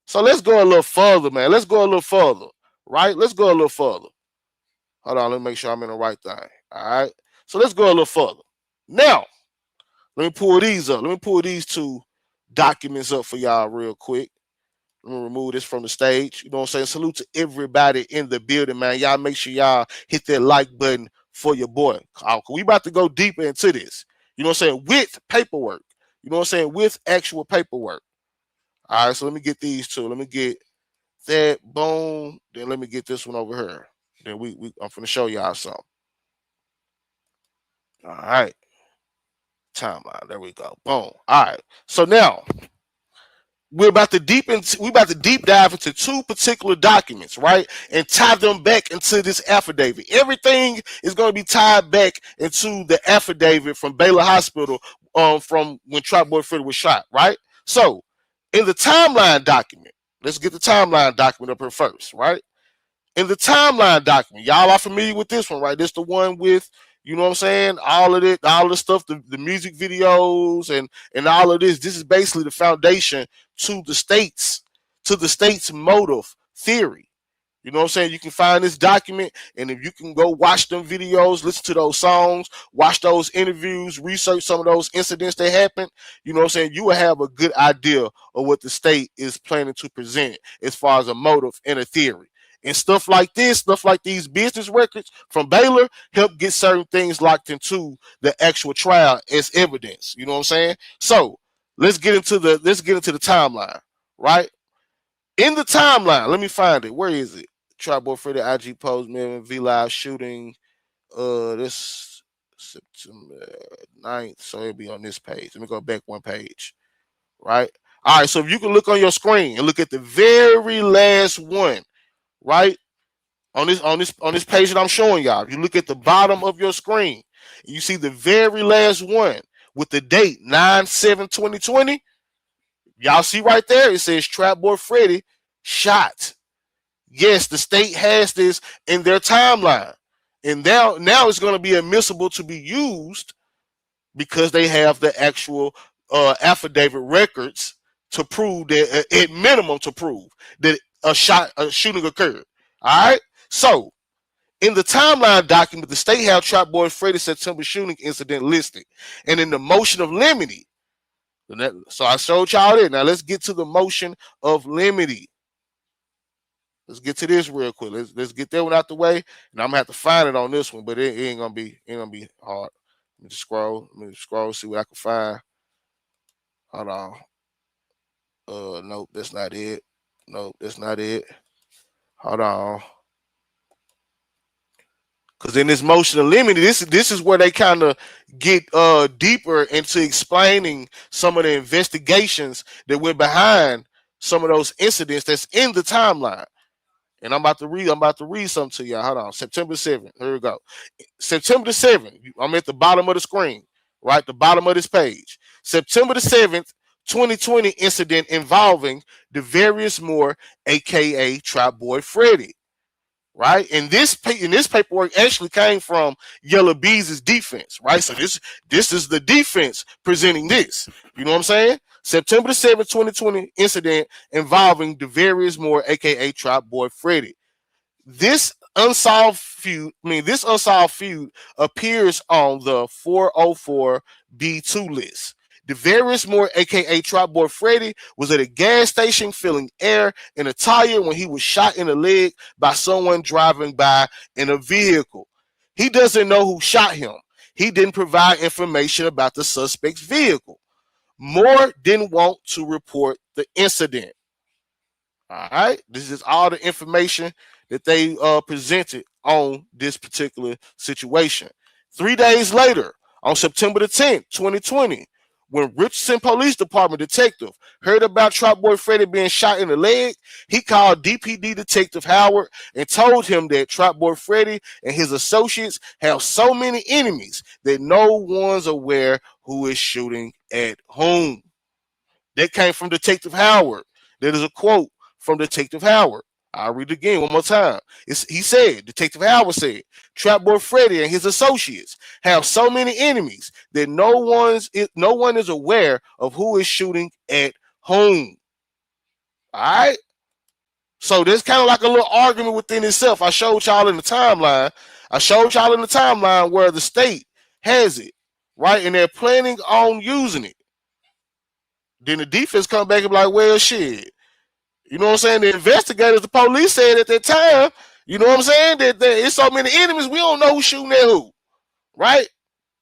So let's go a little further, man. Let's go a little further, right? Let's go a little further. Hold on, let me make sure I'm in the right thing. All right. So let's go a little further. Now, let me pull these up. Let me pull these two documents up for y'all real quick. Let me remove this from the stage. You know what I'm saying? Salute to everybody in the building, man. Y'all make sure y'all hit that like button for your boy. We about to go deeper into this. You know what I'm saying? With paperwork. You know what I'm saying? With actual paperwork. All right, so let me get these two. Let me get that. Boom. Then let me get this one over here. Then I'm finna show y'all something. All right. Timeline. There we go. Boom. All right. So now we're about to deep dive into two particular documents, right? And tie them back into this affidavit. Everything is going to be tied back into the affidavit from Baylor Hospital from when Trapboy Freddy was shot, right? So in the timeline document, let's get the timeline document up here first, right? in the timeline document, y'all are familiar with this one, right? This the one with, you know what I'm saying, all of it, all of the stuff, the music videos and all of this. This is basically the foundation to the state's motive theory. You know what I'm saying? You can find this document, and if you can go watch them videos, listen to those songs, watch those interviews, research some of those incidents that happened, you know what I'm saying? You will have a good idea of what the state is planning to present as far as a motive and a theory. And stuff like this, stuff like these business records from Baylor, help get certain things locked into the actual trial as evidence. You know what I'm saying? So let's get into the timeline, right? In the timeline, let me find it. Where is it? Trapboy Freddy IG post, man, V Live shooting. This September 9th, so it'll be on this page. Let me go back one page, right? All right, so if you can look on your screen and look at the very last one, right? On this page that I'm showing y'all. If you look at the bottom of your screen, you see the very last one with the date 9/7/2020. Y'all see right there, it says Trapboy Freddy shot. Yes, the state has this in their timeline. And now it's going to be admissible to be used because they have the actual affidavit records to prove that, at minimum, to prove that a shooting occurred. All right. So in the timeline document, the state have Trapboy Freddy's September shooting incident listed, and in the motion of limine. So I showed y'all that. Now let's get to the motion of limine. Let's get to this real quick. Let's get that one out the way, and I'm gonna have to find it on this one, but it ain't gonna be hard. Let me just scroll, see what I can find. Hold on. Nope, that's not it. Nope, that's not it. Hold on. Because in this motion of limine, this is where they kind of get deeper into explaining some of the investigations that went behind some of those incidents that's in the timeline. And I'm about to read something to y'all. Hold on. September 7th. Here we go. September the 7th. I'm at the bottom of the screen, right? The bottom of this page. September the 7th, 2020 incident involving Devarius Moore, aka Trapboy Freddy. Right? And this paperwork actually came from Yellow Bees' defense, right? So this is the defense presenting this. You know what I'm saying? September the 7th, 2020 incident involving Devarius Moore, aka Trapboy Freddy. This unsolved feud appears on the 404B2 list. Devarius Moore, aka Trapboy Freddy, was at a gas station filling air in a tire when he was shot in the leg by someone driving by in a vehicle. He doesn't know who shot him. He didn't provide information about the suspect's vehicle. Moore didn't want to report the incident. All right, this is all the information that they presented on this particular situation. 3 days later, on September the 10th, 2020, when Richardson Police Department detective heard about Trapboy Freddy being shot in the leg, he called DPD Detective Howard and told him that Trapboy Freddy and his associates have so many enemies that no one's aware who is shooting at whom. That came from Detective Howard. That is a quote from Detective Howard. I'll read it again one more time. Detective Howard said, Trapboy Freddy and his associates have so many enemies that no one is aware of who is shooting at whom. All right? So there's kind of like a little argument within itself. I showed y'all in the timeline where the state has it, right? And they're planning on using it. Then the defense come back and be like, well, shit. You know what I'm saying? The investigators, the police said at that time, you know what I'm saying? That it's so many enemies, we don't know who's shooting at who, right?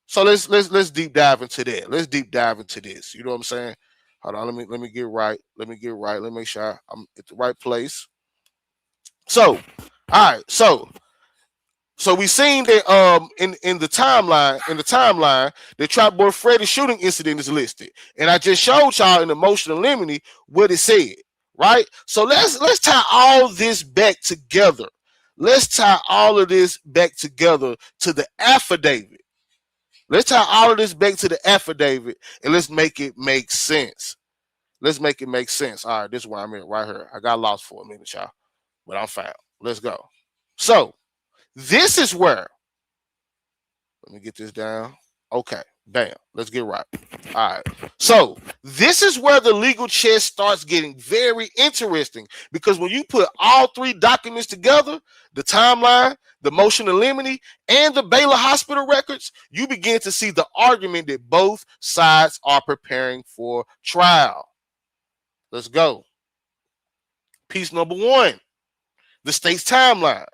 So let's deep dive into that. Let's deep dive into this. You know what I'm saying? Hold on, let me get right. Let me make sure I'm at the right place. So, all right, so we seen that in the timeline, the Trapboy Freddy shooting incident is listed. And I just showed y'all in the motion of limine what it said. Right? So let's tie all this back together. Let's tie all of this back together to the affidavit. Let's tie all of this back to the affidavit and let's make it make sense. Let's make it make sense. All right, this is where I'm at right here. I got lost for a minute, y'all, but I'm found. Let's go. So this is where, let me get this down. Okay, bam, let's get right. All right. So this is where the legal chess starts getting very interesting, because when you put all three documents together, the timeline, the motion in limine, and the Baylor Hospital records, you begin to see the argument that both sides are preparing for trial. Let's go. Piece number one, the state's timeline.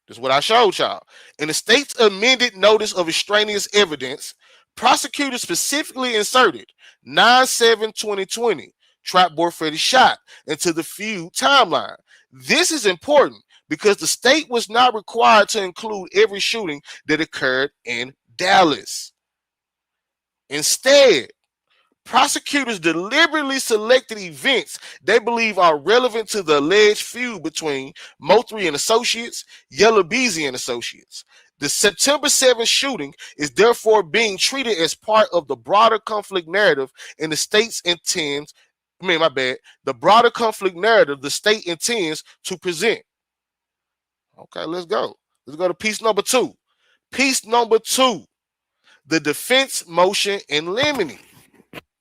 This is what I showed y'all. In the state's amended notice of extraneous evidence, prosecutors specifically inserted 9/7/2020, Trapboy Freddy'S shot into the feud timeline. This is important because the state was not required to include every shooting that occurred in Dallas. Instead, prosecutors deliberately selected events they believe are relevant to the alleged feud between MO3 and Associates, Yellow Beezy and Associates. The September 7th shooting is therefore being treated as part of the broader conflict narrative in the state's intends. The broader conflict narrative the state intends to present. Okay, let's go. Let's go to piece number two. Piece number two, the defense motion in limine.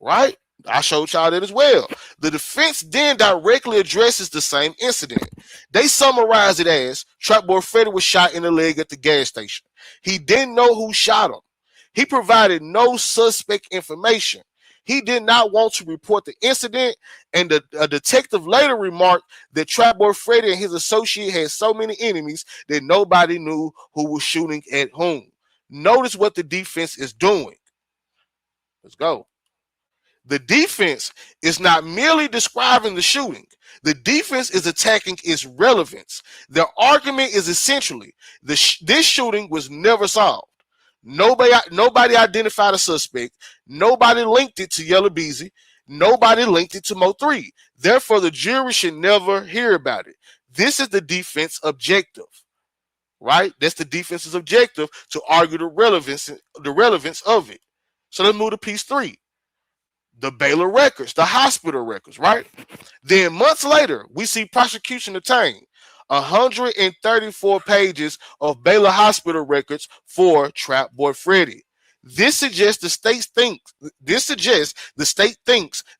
Right? I showed y'all that as well. The defense then directly addresses the same incident. They summarize it as Trapboy Freddy was shot in the leg at the gas station. He didn't know who shot him. He provided no suspect information. He did not want to report the incident, and a detective later remarked that Trapboy Freddy and his associate had so many enemies that nobody knew who was shooting at whom. Notice what the defense is doing. Let's go. The defense is not merely describing the shooting. The defense is attacking its relevance. Their argument is essentially this shooting was never solved. Nobody identified a suspect. Nobody linked it to Yellow Beezy. Nobody linked it to MO3. Therefore, the jury should never hear about it. This is the defense objective, right? That's the defense's objective, to argue the relevance of it. So let's move to piece three. The Baylor records, the hospital records, right? Then months later, we see prosecution obtain 134 pages of Baylor hospital records for Trapboy Freddy. This suggests the state thinks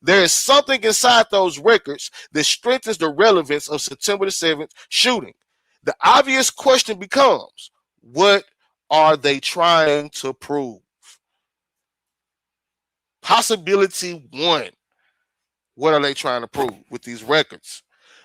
there is something inside those records that strengthens the relevance of September the 7th shooting. The obvious question becomes, what are they trying to prove? Possibility one. What are they trying to prove with these records?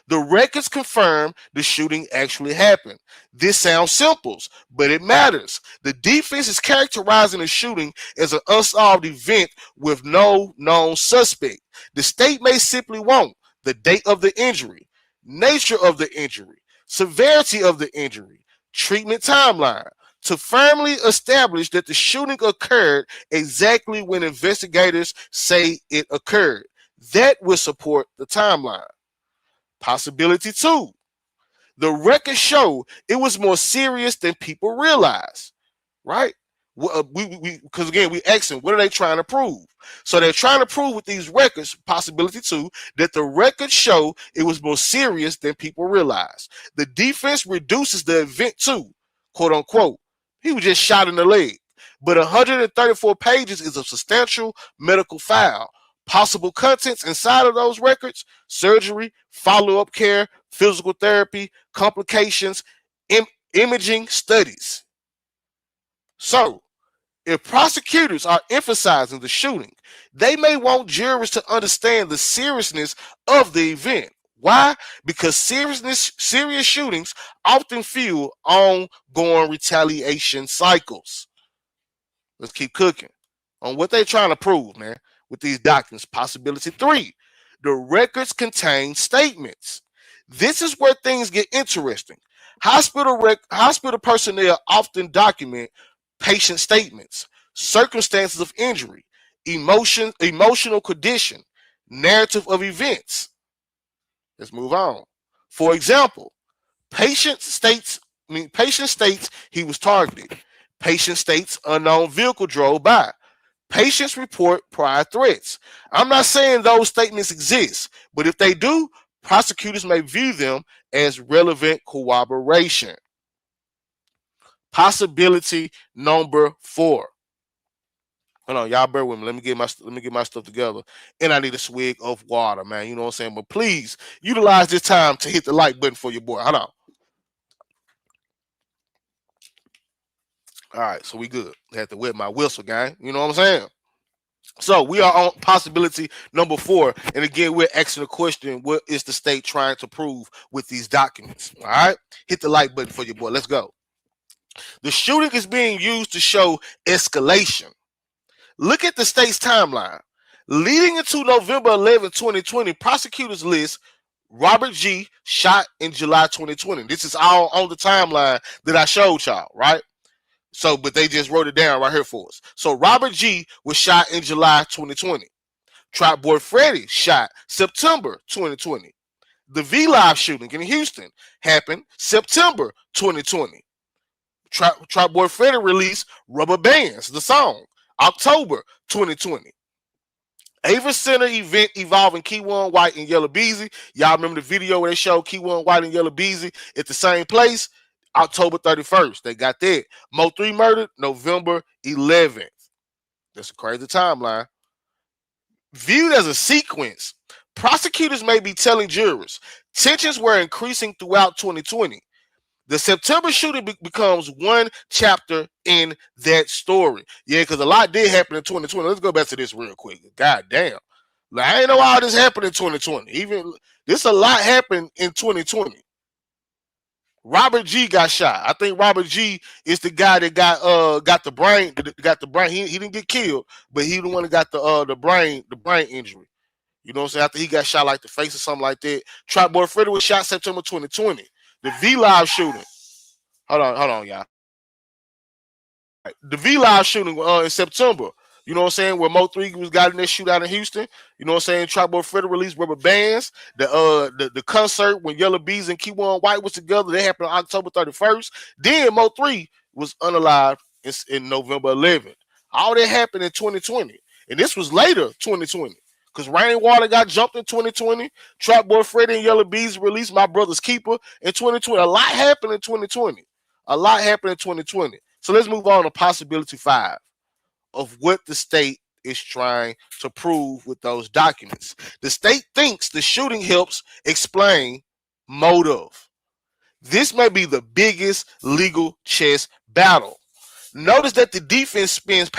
The records confirm the shooting actually happened. This sounds simple, but it matters. The defense is characterizing the shooting as an unsolved event with no known suspect. The state may simply want the date of the injury, nature of the injury, severity of the injury, treatment timeline, to firmly establish that the shooting occurred exactly when investigators say it occurred. That will support the timeline. Possibility two, the records show it was more serious than people realize, right? Because again, we asked them, what are they trying to prove? So they're trying to prove with these records, possibility two, that the records show it was more serious than people realize. The defense reduces the event to, quote unquote, he was just shot in the leg. But 134 pages is a substantial medical file. Possible contents inside of those records: surgery, follow-up care, physical therapy, complications, imaging studies. So, if prosecutors are emphasizing the shooting, they may want jurors to understand the seriousness of the event. Why? Because serious shootings often fuel ongoing retaliation cycles. Let's keep cooking on what they're trying to prove, man, with these documents. Possibility three, the records contain statements. This is where things get interesting. Hospital personnel often document patient statements, circumstances of injury, emotional condition, narrative of events. Let's move on. For example, patient states he was targeted. Patient states unknown vehicle drove by. Patients report prior threats. I'm not saying those statements exist, but if they do, prosecutors may view them as relevant corroboration. Possibility number 4. Hold on, y'all bear with me. Let me get my stuff together. And I need a swig of water, man. You know what I'm saying? But please utilize this time to hit the like button for your boy. Hold on. All right, so we good. Had to wet my whistle, gang. You know what I'm saying? So we are on possibility number 4. And again, we're asking the question, what is the state trying to prove with these documents? All right. Hit the like button for your boy. Let's go. The shooting is being used to show escalation. Look at the state's timeline. Leading into November 11, 2020, prosecutors list Robert G. shot in July 2020. This is all on the timeline that I showed y'all, right? So, but they just wrote it down right here for us. So Robert G. was shot in July 2020. Trapboy Freddy'S shot September 2020. The V-Live shooting in Houston happened September 2020. Trapboy Freddy released Rubber Bands, the song, October 2020. Ava Center event involving Keyone White and Yella Beezy. Y'all remember the video where they showed Keyone White and Yella Beezy at the same place? October 31st. They got that. MO3 murdered November 11th. That's a crazy timeline. Viewed as a sequence, prosecutors may be telling jurors tensions were increasing throughout 2020. The September shooting becomes one chapter in that story. Yeah, because a lot did happen in 2020. Let's go back to this real quick. God damn. Like, I ain't know all this happened in 2020. Even this a lot happened in 2020. Robert G got shot. I think Robert G is the guy that got the brain. He didn't get killed, but he the one that got the brain injury. You know what I'm saying? After he got shot like the face or something like that. Trapboy Freddy was shot September 2020. The V-Live shooting. Hold on, y'all. The V-Live shooting in September. You know what I'm saying? Where MO3 was got in that shootout in Houston. You know what I'm saying? Trapboy Freddy released Rubber Bands. The concert when Yella Bees and Keyone White was together, that happened on October 31st. Then MO3 was unalived in November 11th. All that happened in 2020. And this was later 2020. Because Rainwater got jumped in 2020. Trapboy Freddy and Yella Bees released My Brother's Keeper in 2020. A lot happened in 2020. So let's move on to possibility 5 of what the state is trying to prove with those documents. The state thinks the shooting helps explain motive. This may be the biggest legal chess battle. Notice that the defense spends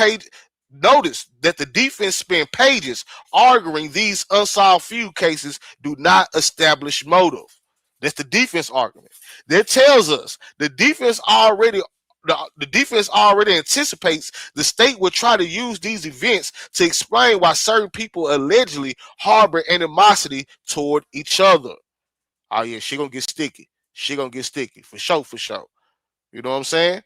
pages arguing these unsolved feud cases do not establish motive. That's the defense argument. That tells us the defense already anticipates the state will try to use these events to explain why certain people allegedly harbor animosity toward each other. Oh yeah, she gonna get sticky. For sure. You know what I'm saying?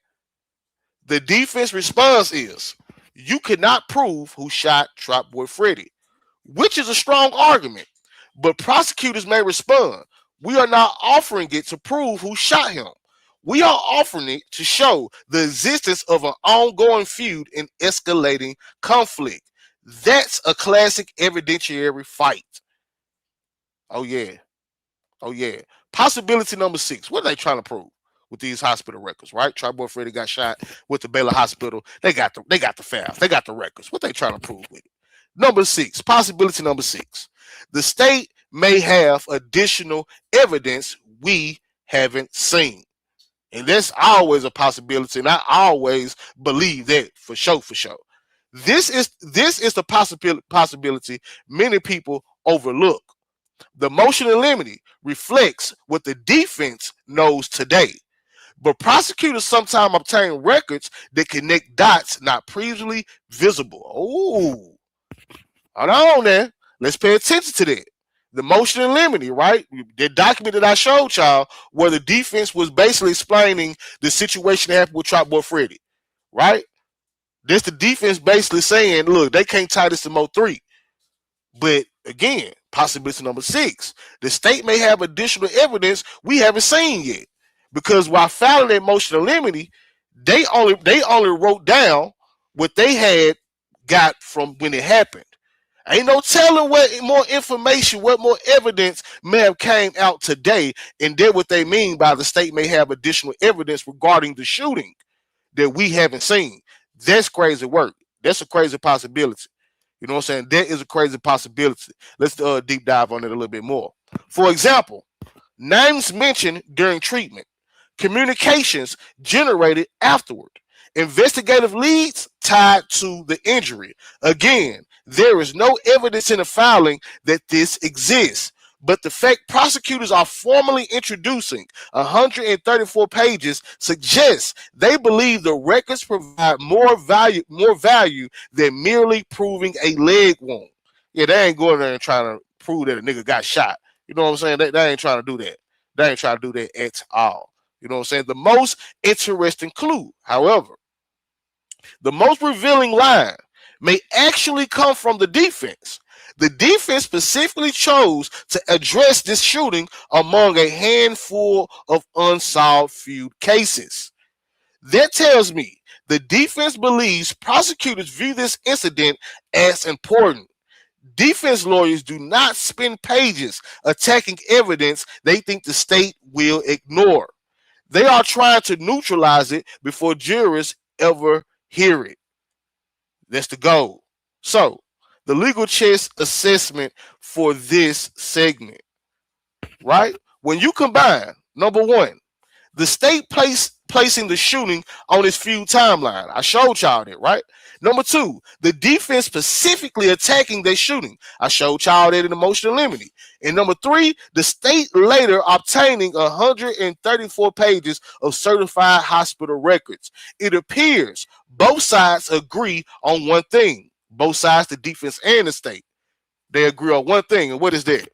The defense response is, you cannot prove who shot Trapboy Freddy, which is a strong argument. But prosecutors may respond, we are not offering it to prove who shot him. We are offering it to show the existence of an ongoing feud and escalating conflict. That's a classic evidentiary fight. Oh yeah. Possibility number 6. What are they trying to prove with these hospital records, right? Trapboy Freddy got shot with the Baylor Hospital. They got the files. They got the records. What they trying to prove with it? Possibility number 6. The state may have additional evidence we haven't seen. And that's always a possibility, and I always believe that for sure. This is the possibility many people overlook. The motion in limine reflects what the defense knows today, but prosecutors sometimes obtain records that connect dots not previously visible. Oh, hold on there. Let's pay attention to that. The motion in limine, right? The document that I showed y'all where the defense was basically explaining the situation that happened with Trapboy Freddy, right? This the defense basically saying, look, they can't tie this to MO3. But again, possibility number 6, the state may have additional evidence we haven't seen yet. Because while filing that motion in limine, they only wrote down what they had got from when it happened. Ain't no telling what more information, what more evidence may have came out today, and then what they mean by the state may have additional evidence regarding the shooting. that we haven't seen. That's crazy work. That's a crazy possibility. You know what I'm saying? That is a crazy possibility. Let's deep dive on it a little bit more. For example, names mentioned during treatment, communications generated afterward, investigative leads tied to the injury. Again, there is no evidence in the filing that this exists, but the fact prosecutors are formally introducing 134 pages suggests they believe the records provide more value than merely proving a leg wound. Yeah, they ain't going there and trying to prove that a nigga got shot. You know what I'm saying? They ain't trying to do that. They ain't trying to do that at all. You know what I'm saying? The most interesting clue, however, the most revealing line may actually come from the defense. The defense specifically chose to address this shooting among a handful of unsolved feud cases. That tells me the defense believes prosecutors view this incident as important. Defense lawyers do not spend pages attacking evidence they think the state will ignore. They are trying to neutralize it before jurors ever hear it. That's the goal. So, the legal chess assessment for this segment, right? When you combine, number one, the state placing the shooting on its feud timeline. I showed y'all that, right? Number two, the defense specifically attacking their shooting. I showed y'all that in the motion of limine. And number three, the state later obtaining 134 pages of certified hospital records. It appears both sides agree on one thing. Both sides, the defense and the state, they agree on one thing. And what is that?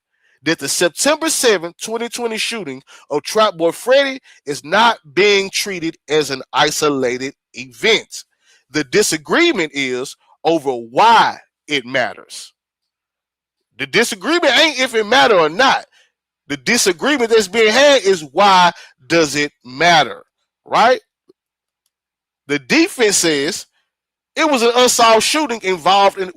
That the September 7th, 2020 shooting of Trapboy Freddy is not being treated as an isolated event. The disagreement is over why it matters. The disagreement ain't if it matter or not. The disagreement that's being had is why does it matter, right? The defense says it was an unsolved shooting involving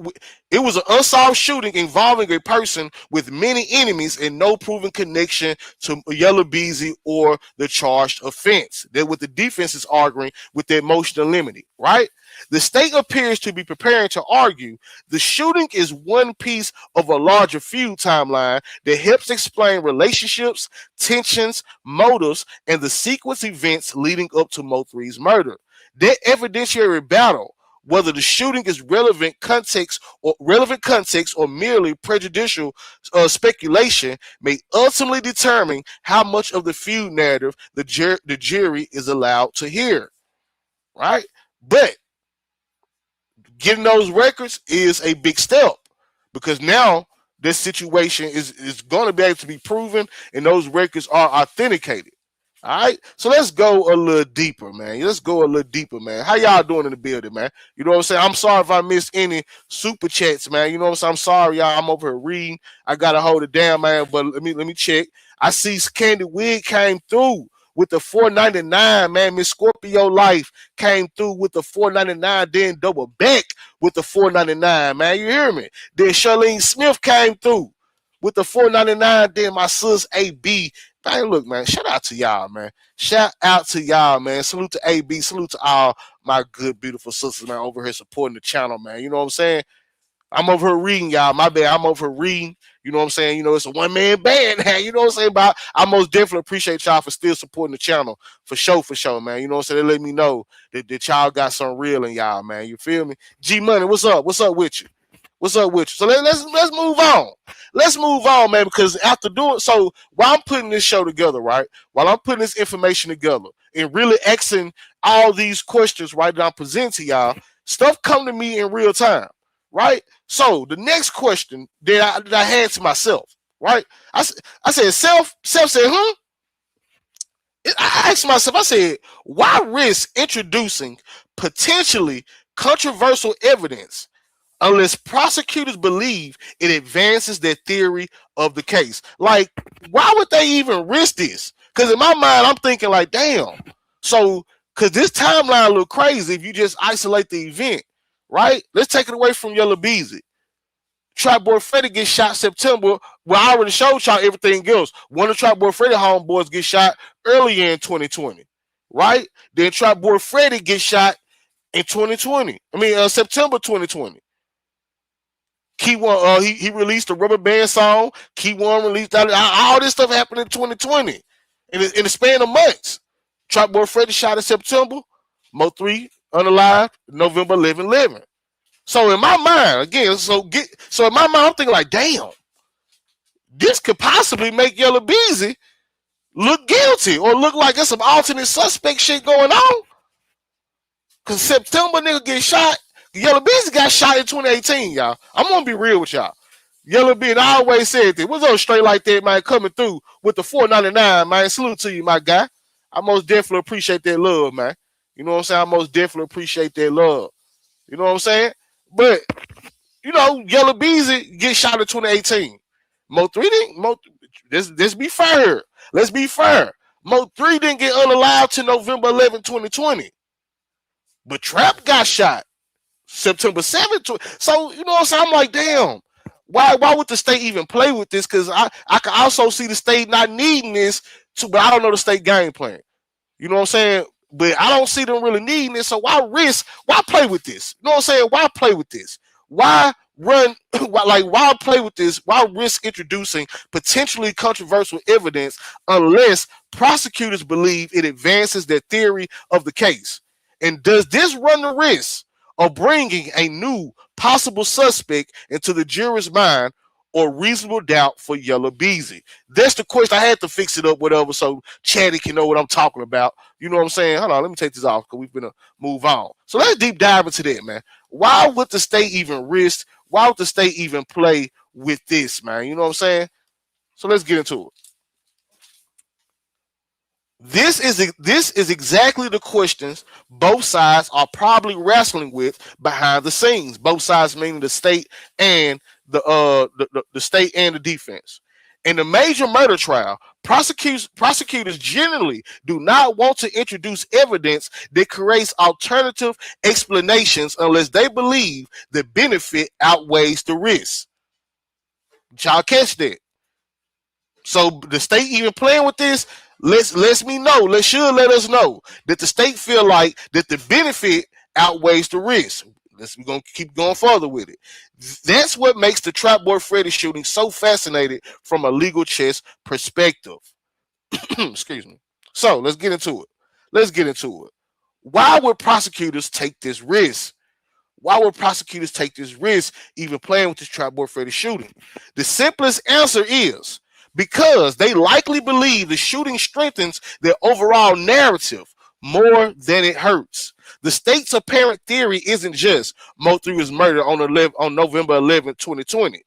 a person with many enemies and no proven connection to Yellow Beezy or the charged offense. That's what the defense is arguing with their motion of limine, right? The state appears to be preparing to argue the shooting is one piece of a larger feud timeline that helps explain relationships, tensions, motives, and the sequence events leading up to MO3's murder. That evidentiary battle, whether the shooting is relevant context or merely prejudicial speculation, may ultimately determine how much of the feud narrative the jury is allowed to hear, right? But getting those records is a big step because now this situation is going to be able to be proven and those records are authenticated. All right, so let's go a little deeper, man. Let's go a little deeper, man. How y'all doing in the building, man? You know what I'm saying? I'm sorry if I missed any super chats, man. You know what I'm saying? I'm sorry, y'all. I'm over here reading. I gotta hold it down, man. But let me check. I see Candy Wig came through with the $4.99, man. Miss Scorpio Life came through with the $4.99, then double back with the $4.99, man. You hear me? Then Charlene Smith came through with the $4.99. Then my sis AB. Man, look, man, shout out to y'all, man. Shout out to y'all, man. Salute to AB. Salute to all my good, beautiful sisters, man, over here supporting the channel, man. You know what I'm saying? I'm over here reading, y'all. My bad. I'm over here reading. You know what I'm saying? You know, it's a one-man band, man. You know what I'm saying? But I most definitely appreciate y'all for still supporting the channel. For sure, man. You know what I'm saying? They let me know that y'all got something real in y'all, man. You feel me? G Money, what's up? What's up with you? What's up with you? So let's move on. Let's move on, man, because after doing so, while I'm putting this show together, right? While I'm putting this information together and really asking all these questions, right, that I'm presenting to y'all, stuff come to me in real time, right? So the next question that I had to myself, right? I said, self said, I asked myself, I said, why risk introducing potentially controversial evidence unless prosecutors believe it advances their theory of the case? Like, why would they even risk this? Because in my mind, I'm thinking like, damn. So, because this timeline look crazy if you just isolate the event, right? Let's take it away from Yellow Beezy. Trapboy Freddy gets shot September. Well, I already showed y'all everything else. One of Trapboy Freddy homeboys get shot earlier in 2020, right? Then Trapboy Freddy gets shot in 2020. September 2020. Key One, he released a Rubber Band song. Key One released all this stuff happened in 2020 in the span of months. Trapboy Freddy shot in September. MO3 unalive November 11/11. So in my mind, again, so in my mind, I'm thinking like, damn, this could possibly make Yellow Beezy look guilty or look like there's some alternate suspect shit going on. Cause September nigga get shot. Yellow Beezy got shot in 2018, y'all. I'm gonna be real with y'all. Yellow Beezy, I always said this. What's up straight like that, man, coming through with the 499, man. Salute to you, my guy. I most definitely appreciate that love, man. You know what I'm saying? I most definitely appreciate that love. You know what I'm saying? But, Yellow Beezy get shot in 2018. MO3 didn't. Let's be fair. Let's be fair. MO3 didn't get unalive till November 11, 2020. But Trap got shot September 7th. So, you know what I'm saying? I'm like, damn. Why would the state even play with this? Because I can also see the state not needing this, but I don't know the state game plan. You know what I'm saying? But I don't see them really needing it. So why play with this? You know what I'm saying? Why play with this? Why why play with this? Why risk introducing potentially controversial evidence unless prosecutors believe it advances their theory of the case? And does this run the risk of bringing a new possible suspect into the jury's mind or reasonable doubt for Yellow Beezy? That's the question. I had to fix it up, whatever, so Chatty can know what I'm talking about. You know what I'm saying? Hold on, let me take this off because we're going to move on. So let's deep dive into that, man. Why would the state even risk? Why would the state even play with this, man? You know what I'm saying? So let's get into it. This is exactly the questions both sides are probably wrestling with behind the scenes. Both sides meaning the state and the state and the defense. In the major murder trial, prosecutors generally do not want to introduce evidence that creates alternative explanations unless they believe the benefit outweighs the risk. Y'all catch that? So the state even playing with this lets me know, should let us know that the state feel like that the benefit outweighs the risk. We're going to keep going further with it. That's what makes the Trapboy Freddy shooting so fascinating from a legal chess perspective. Excuse me. So let's get into it. Why would prosecutors take this risk? Why would prosecutors take this risk even playing with this Trapboy Freddy shooting? The simplest answer is because they likely believe the shooting strengthens their overall narrative more than it hurts. The state's apparent theory isn't just MO3 was murdered on November 11, 2020.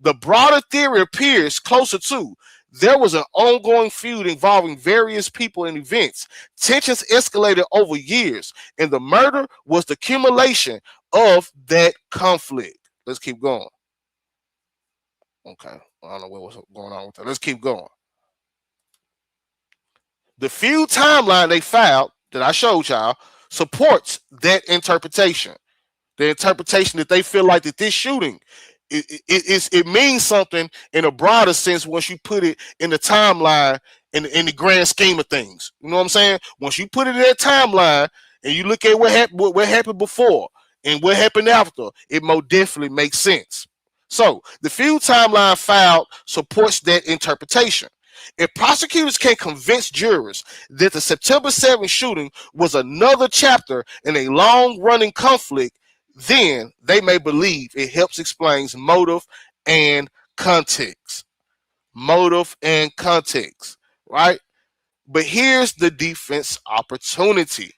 The broader theory appears closer to there was an ongoing feud involving various people and events. Tensions escalated over years, and the murder was the accumulation of that conflict. Let's keep going. Okay. I don't know what's going on with that. Let's keep going. The feud timeline they filed that I showed y'all supports that interpretation. The interpretation that they feel like that this shooting it means something in a broader sense once you put it in the timeline in the grand scheme of things. You know what I'm saying? Once you put it in that timeline and you look at what happened before and what happened after, it more definitely makes sense. So the feud timeline filed supports that interpretation. If prosecutors can convince jurors that the September 7th shooting was another chapter in a long-running conflict, then they may believe it helps explain motive and context. Motive and context, right? But here's the defense opportunity.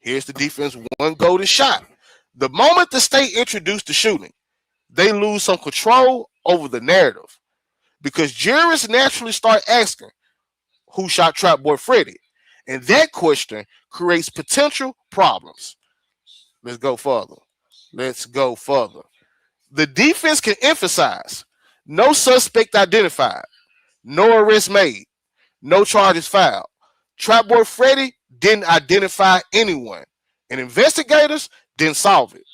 Here's the defense one golden shot. The moment the state introduced the shooting, they lose some control over the narrative because jurors naturally start asking, who shot Trapboy Freddy? And that question creates potential problems. Let's go further. The defense can emphasize no suspect identified, no arrest made, no charges filed. Trapboy Freddy didn't identify anyone, and investigators didn't solve it.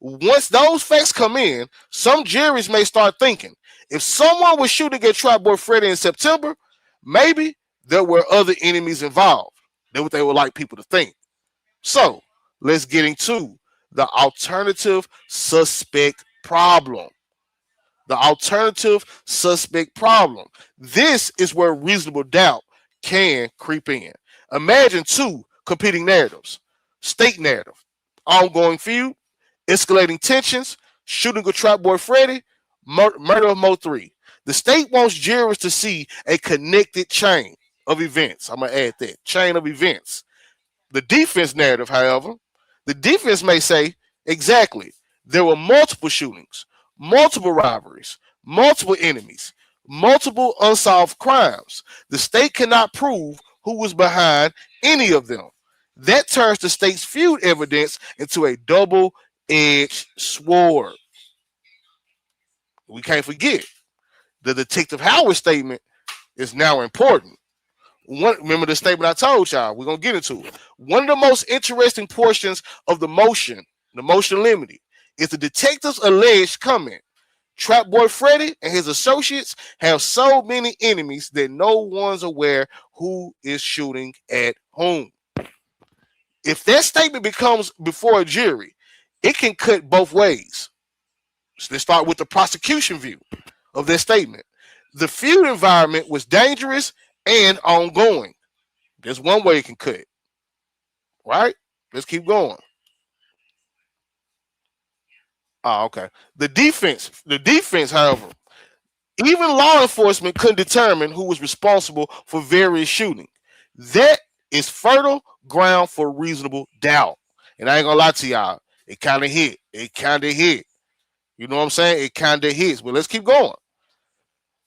Once those facts come in, some juries may start thinking, if someone was shooting at Trapboy Freddy in September, maybe there were other enemies involved. That's what they would like people to think. So let's get into the alternative suspect problem. The alternative suspect problem. This is where reasonable doubt can creep in. Imagine two competing narratives: state narrative, ongoing feud, escalating tensions, shooting of Trapboy Freddy, murder of MO3. The state wants jurors to see a connected chain of events. I'm going to add that chain of events. The defense narrative, however, the defense may say, exactly, there were multiple shootings, multiple robberies, multiple enemies, multiple unsolved crimes. The state cannot prove who was behind any of them. That turns the state's feud evidence into a double-edged sword. We can't forget the Detective Howard statement is now important. Remember the statement I told y'all? We're going to get into it. One of the most interesting portions of the motion limited, is the detective's alleged comment. Trapboy Freddy and his associates have so many enemies that no one's aware who is shooting at whom. If that statement becomes before a jury, it can cut both ways. So let's start with the prosecution view of that statement. The feud environment was dangerous and ongoing. There's one way it can cut. Right? Let's keep going. Oh, okay. The defense, however, even law enforcement couldn't determine who was responsible for various shootings. That is fertile ground for reasonable doubt. And I ain't gonna lie to y'all, it kind of hit. You know what I'm saying? It kind of hits. But let's keep going.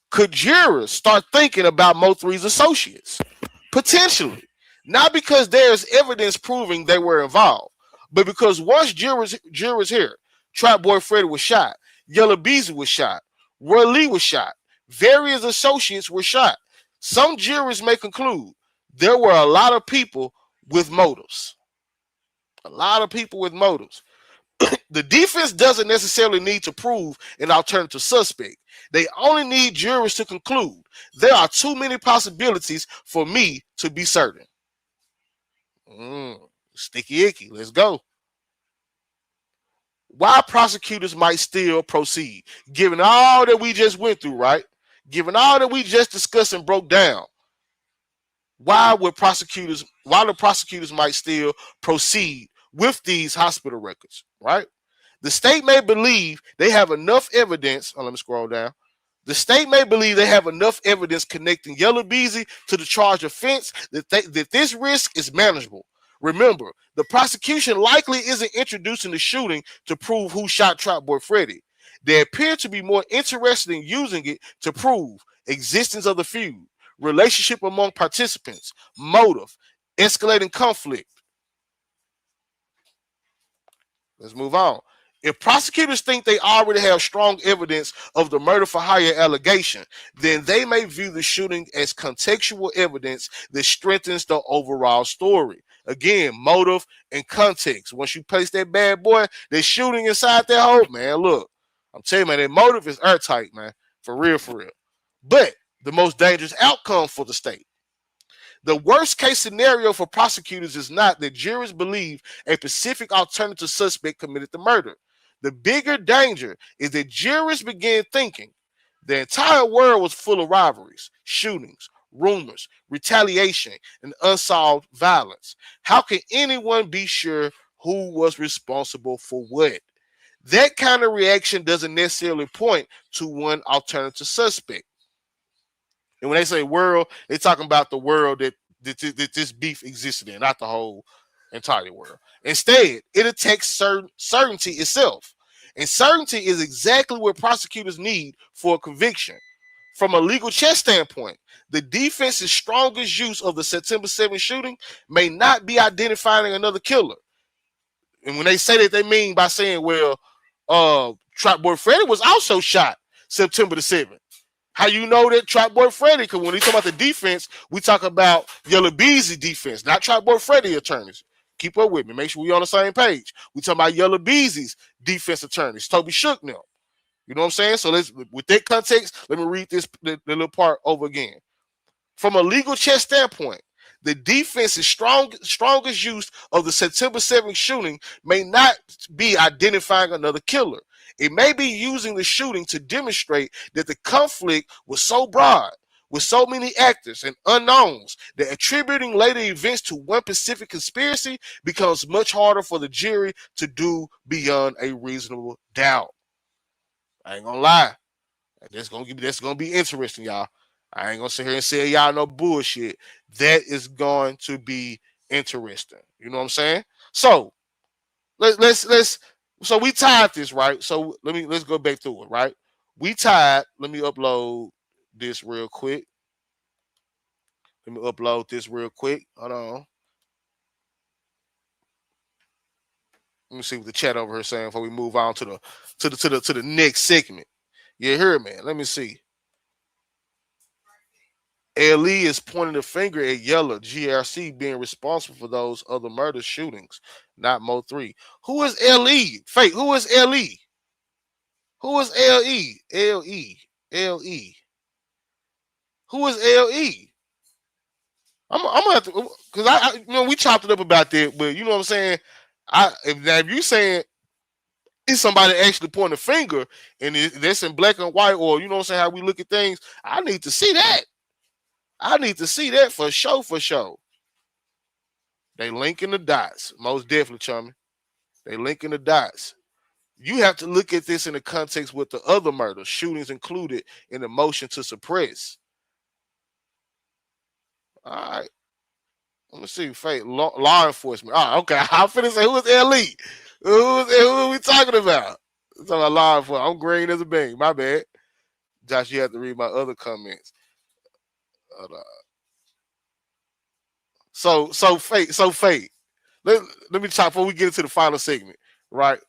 Could jurors start thinking about MO3's associates? Potentially. Not because there's evidence proving they were involved, but because once jurors here, Trapboy Freddy was shot, Yellow Beezy was shot, Roy Lee was shot, various associates were shot. Some jurors may conclude there were a lot of people with motives. A lot of people with motives. The defense doesn't necessarily need to prove an alternative suspect. They only need jurors to conclude there are too many possibilities for me to be certain. Sticky icky. Let's go. Why prosecutors might still proceed, given all that we just went through, right? Given all that we just discussed and broke down, why the prosecutors might still proceed with these hospital records, right? The state may believe they have enough evidence. Oh, let me scroll down. The state may believe they have enough evidence connecting Yellow Beezy to the charged offense that this risk is manageable. Remember, the prosecution likely isn't introducing the shooting to prove who shot Trapboy Freddy. They appear to be more interested in using it to prove existence of the feud, relationship among participants, motive, escalating conflict. Let's move on. If prosecutors think they already have strong evidence of the murder for hire allegation, then they may view the shooting as contextual evidence that strengthens the overall story. Again, motive and context. Once you place that bad boy, they're shooting inside that hole, man. Look, I'm telling you, man, that motive is airtight, man. For real, for real. But the most dangerous outcome for the state. The worst case scenario for prosecutors is not that jurors believe a specific alternative suspect committed the murder. The bigger danger is that jurors begin thinking the entire world was full of robberies, shootings, rumors, retaliation, and unsolved violence. How can anyone be sure who was responsible for what? That kind of reaction doesn't necessarily point to one alternative suspect. And when they say world, they're talking about the world that this beef existed in, not the whole entire world. Instead, it attacks certainty itself. And certainty is exactly what prosecutors need for a conviction. From a legal chess standpoint, the defense's strongest use of the September 7th shooting may not be identifying another killer. And when they say that, they mean by saying, well, Trapboy Freddy was also shot September the 7th. How you know that Trapboy Freddy? Because when we talk about the defense, we talk about Yellow Beezy defense, not Trapboy Freddy attorneys. Keep up with me. Make sure we on the same page. We talk about Yellow Beezy's defense attorneys, Toby Shook now. You know what I'm saying? So let's, with that context, let me read the little part over again. From a legal chess standpoint, the defense's strongest use of the September 7th shooting may not be identifying another killer. It may be using the shooting to demonstrate that the conflict was so broad, with so many actors and unknowns, that attributing later events to one specific conspiracy becomes much harder for the jury to do beyond a reasonable doubt. I ain't gonna lie. That's gonna be interesting, y'all. I ain't gonna sit here and say y'all no bullshit. That is going to be interesting. You know what I'm saying? So let's so we tied this, right? So let's go back through it, right? We tied. Let me upload this real quick. Hold on. Let me see what the chat over here saying before we move on to the next segment. You hear me? Let me see. LE is pointing the finger at Yella GRC being responsible for those other murder shootings, not MO3. Who is LE? Fake. Who is LE? Who is LE? LE. Who is LE? I'm gonna have to, because I we chopped it up about that, but you know what I'm saying. If you saying it's somebody actually pointing a finger and that's in black and white, or you know what I'm saying, how we look at things, I need to see that. I need to see that for sure. They linking the dots. Most definitely, chummy. They linking the dots. You have to look at this in the context with the other murders, shootings included in the motion to suppress. All right. Let me see. Fake law enforcement. Oh, okay. I'm finna say, who is LE? Who are we talking about? We're talking about law enforcement. I'm green as a bean. My bad. Josh, you have to read my other comments. So fake. Let me talk before we get into the final segment. Right.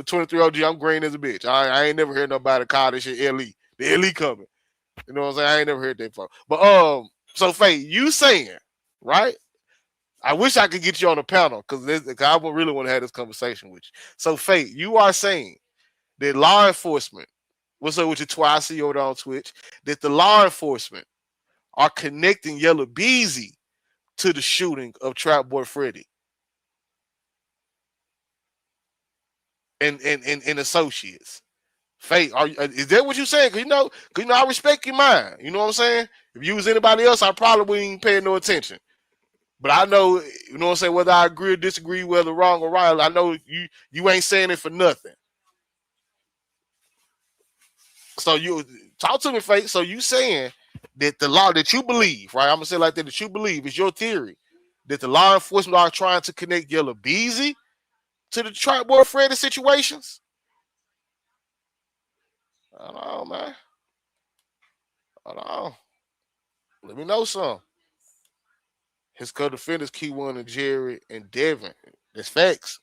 23 OG, I'm green as a bitch. I ain't never heard nobody call this shit LE. The LE coming. You know what I'm saying? I ain't never heard that before. But so fake, you saying, right? I wish I could get you on the panel because I really want to have this conversation with you. So fake, you are saying that law enforcement, what's up with your twice? I see you over on Twitch, that the law enforcement are connecting Yellow Beezy to the shooting of Trapboy Freddy and associates. Fake, is that what you saying? Cause you know, I respect your mind. You know what I'm saying? If you was anybody else, I probably wouldn't even pay no attention. But I know, you know what I'm saying, whether I agree or disagree, whether wrong or right, I know you ain't saying it for nothing. So you talk to me, Fake. So you saying that the law that you believe, right? I'm gonna say it like that you believe is your theory that the law enforcement are trying to connect Yellow Beezy to the Trapboy Freddy situations? I don't know, man. I don't know. Let me know some. His co-defenders, Key1 and Jerry and Devin. That's facts.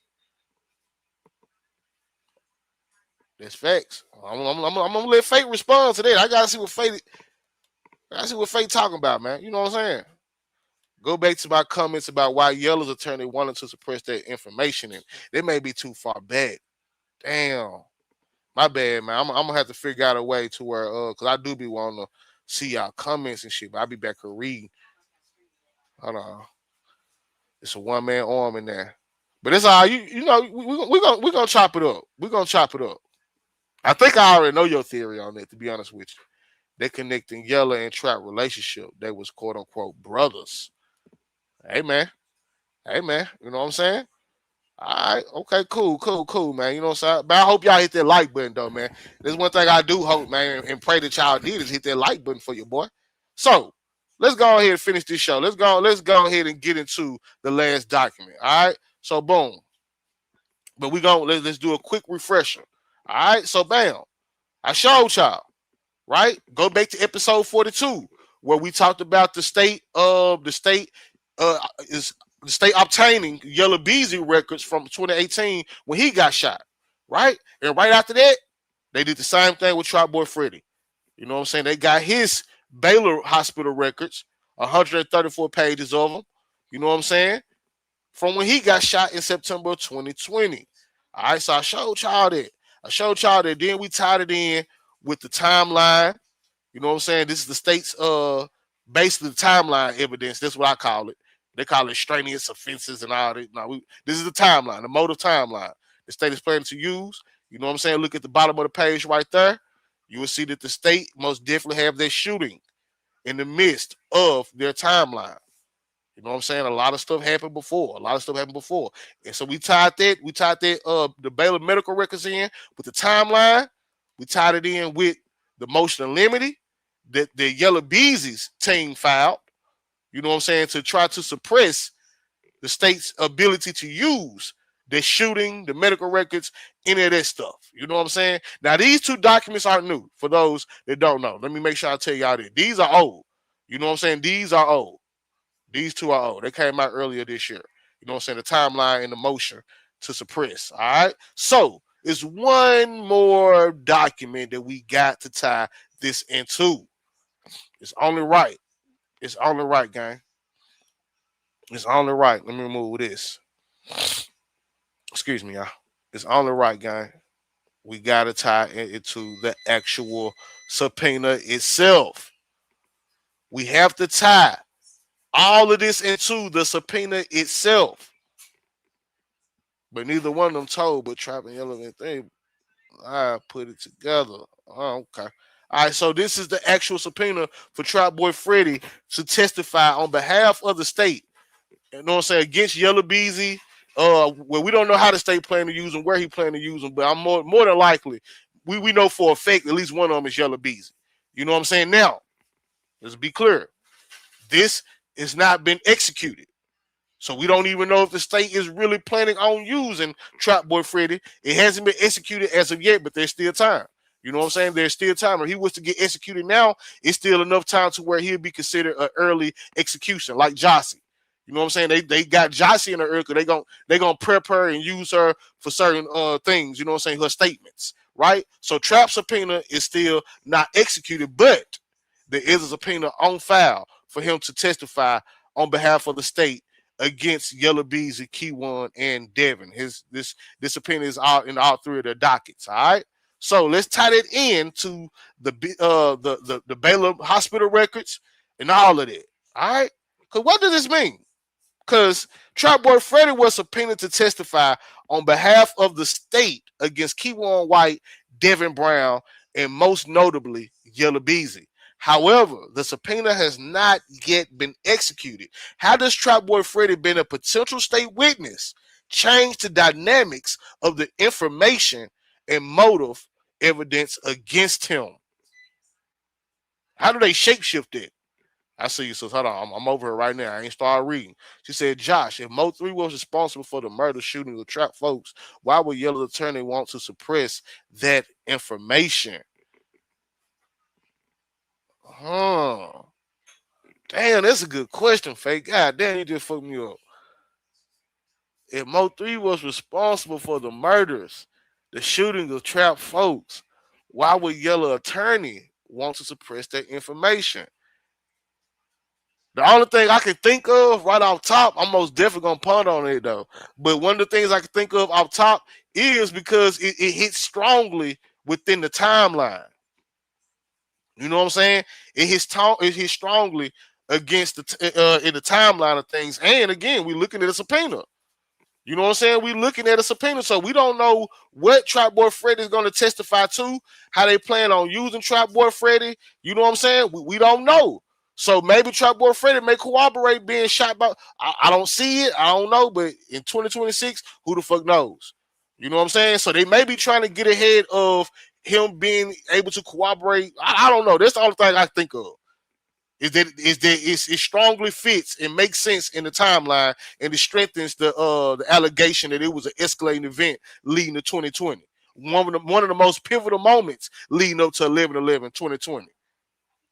That's facts. I'm gonna let Fake respond to that. I gotta see what Fake talking about, man. You know what I'm saying? Go back to my comments about why Yellow's attorney wanted to suppress that information, and they may be too far back. Damn, my bad, man. I'm gonna have to figure out a way to where, cause I do be wanting to see y'all comments and shit, but I'll be back here reading. Hold on, it's a one-man arm in there, but it's all you know. We're gonna chop it up. We're gonna chop it up. I think I already know your theory on that. To be honest with you, they're connecting Yellow and Trap relationship. They was quote unquote brothers. Hey man, you know what I'm saying? All right, okay, cool, man. You know what I'm saying? But I hope y'all hit that like button, though, man. There's one thing I do hope, man, and pray that y'all did is hit that like button for your boy. So let's go ahead and finish this show. Let's go ahead and get into the last document. All right. So boom. But let's do a quick refresher. All right. So bam. I showed y'all, right? Go back to episode 42, where we talked about the state obtaining Yellow Beezy records from 2018 when he got shot, right? And right after that, they did the same thing with Trapboy Freddy. You know what I'm saying? They got his Baylor Hospital records, 134 pages of them. You know what I'm saying? From when he got shot in September of 2020. All right, so I showed y'all that. Then we tied it in with the timeline. You know what I'm saying? This is the state's basically the timeline evidence. That's what I call it. They call it extraneous offenses and all that. No, this is the timeline, the motive timeline. The state is planning to use. You know what I'm saying? Look at the bottom of the page right there. You will see that the state most definitely have their shooting in the midst of their timeline. You know what I'm saying? A lot of stuff happened before. And so we tied that the Baylor medical records in with the timeline. We tied it in with the motion of limity that the Yellow Beezy's team filed. You know what I'm saying? To try to suppress the state's ability to use the shooting, the medical records, any of that stuff. You know what I'm saying? Now, these two documents aren't new for those that don't know. Let me make sure I tell y'all that. These are old. You know what I'm saying? These are old. These two are old. They came out earlier this year. You know what I'm saying? The timeline and the motion to suppress. All right? So, it's one more document that we got to tie this into. It's only right. It's only right, gang. It's only right. Let me remove this. Excuse me, y'all. It's only right, gang. We got to tie it into the actual subpoena itself. We have to tie all of this into the subpoena itself. But neither one of them told, but Trap and Yellow and thing, I put it together. Oh, okay. All right, so this is the actual subpoena for Trapboy Freddy to testify on behalf of the state. You know what I'm saying? Against Yellow Beezy. Well, we don't know how the state plan to use them, where he plan to use them, but I'm more than likely, we know for a fact at least one of them is Yellow Beezy. You know what I'm saying? Now, let's be clear. This has not been executed. So we don't even know if the state is really planning on using Trapboy Freddy. It hasn't been executed as of yet, but there's still time. You know what I'm saying? There's still time. If he was to get executed now, it's still enough time to where he'll be considered an early execution, like Jossie. You know what I'm saying? They got Jossie in the earth because they gonna prep her and use her for certain things. You know what I'm saying? Her statements, right? So Trap subpoena is still not executed, but there is a subpoena on file for him to testify on behalf of the state against Yellow Beezy, Keyone, and Devin. This subpoena is out in all three of their dockets. All right. So let's tie that in to the Baylor hospital records and all of that. All right. Because what does this mean? Because Trapboy Freddy was subpoenaed to testify on behalf of the state against Keyone White, Devin Brown, and most notably Yellow Beezy. However, the subpoena has not yet been executed. How does Trapboy Freddy, being a potential state witness, change the dynamics of the information and motive evidence against him? How do they shapeshift it? I see you, so hold on. I'm over here right now. I ain't started reading. She said, Josh, if MO3 was responsible for the murder shooting of Trap folks, why would Yellow Attorney want to suppress that information? Damn, that's a good question, Fake. God damn, you just fucked me up. If MO3 was responsible for the murders, the shooting of Trap folks, why would Yellow Attorney want to suppress that information? The only thing I can think of right off top, I'm most definitely gonna punt on it though. But one of the things I can think of off top is because it hits strongly within the timeline. You know what I'm saying? It hits strongly against in the timeline of things. And again, we're looking at a subpoena. You know what I'm saying? We're looking at a subpoena, so we don't know what Trapboy Freddy is going to testify to, how they plan on using Trapboy Freddy. You know what I'm saying? We don't know. So maybe Trapboy Freddy may corroborate being shot by. I don't see it. I don't know. But in 2026, who the fuck knows? You know what I'm saying? So they may be trying to get ahead of him being able to corroborate. I don't know. That's the only thing I think of. Is that it strongly fits and makes sense in the timeline, and it strengthens the allegation that it was an escalating event leading to 2020. One of the most pivotal moments leading up to 11/11/2020.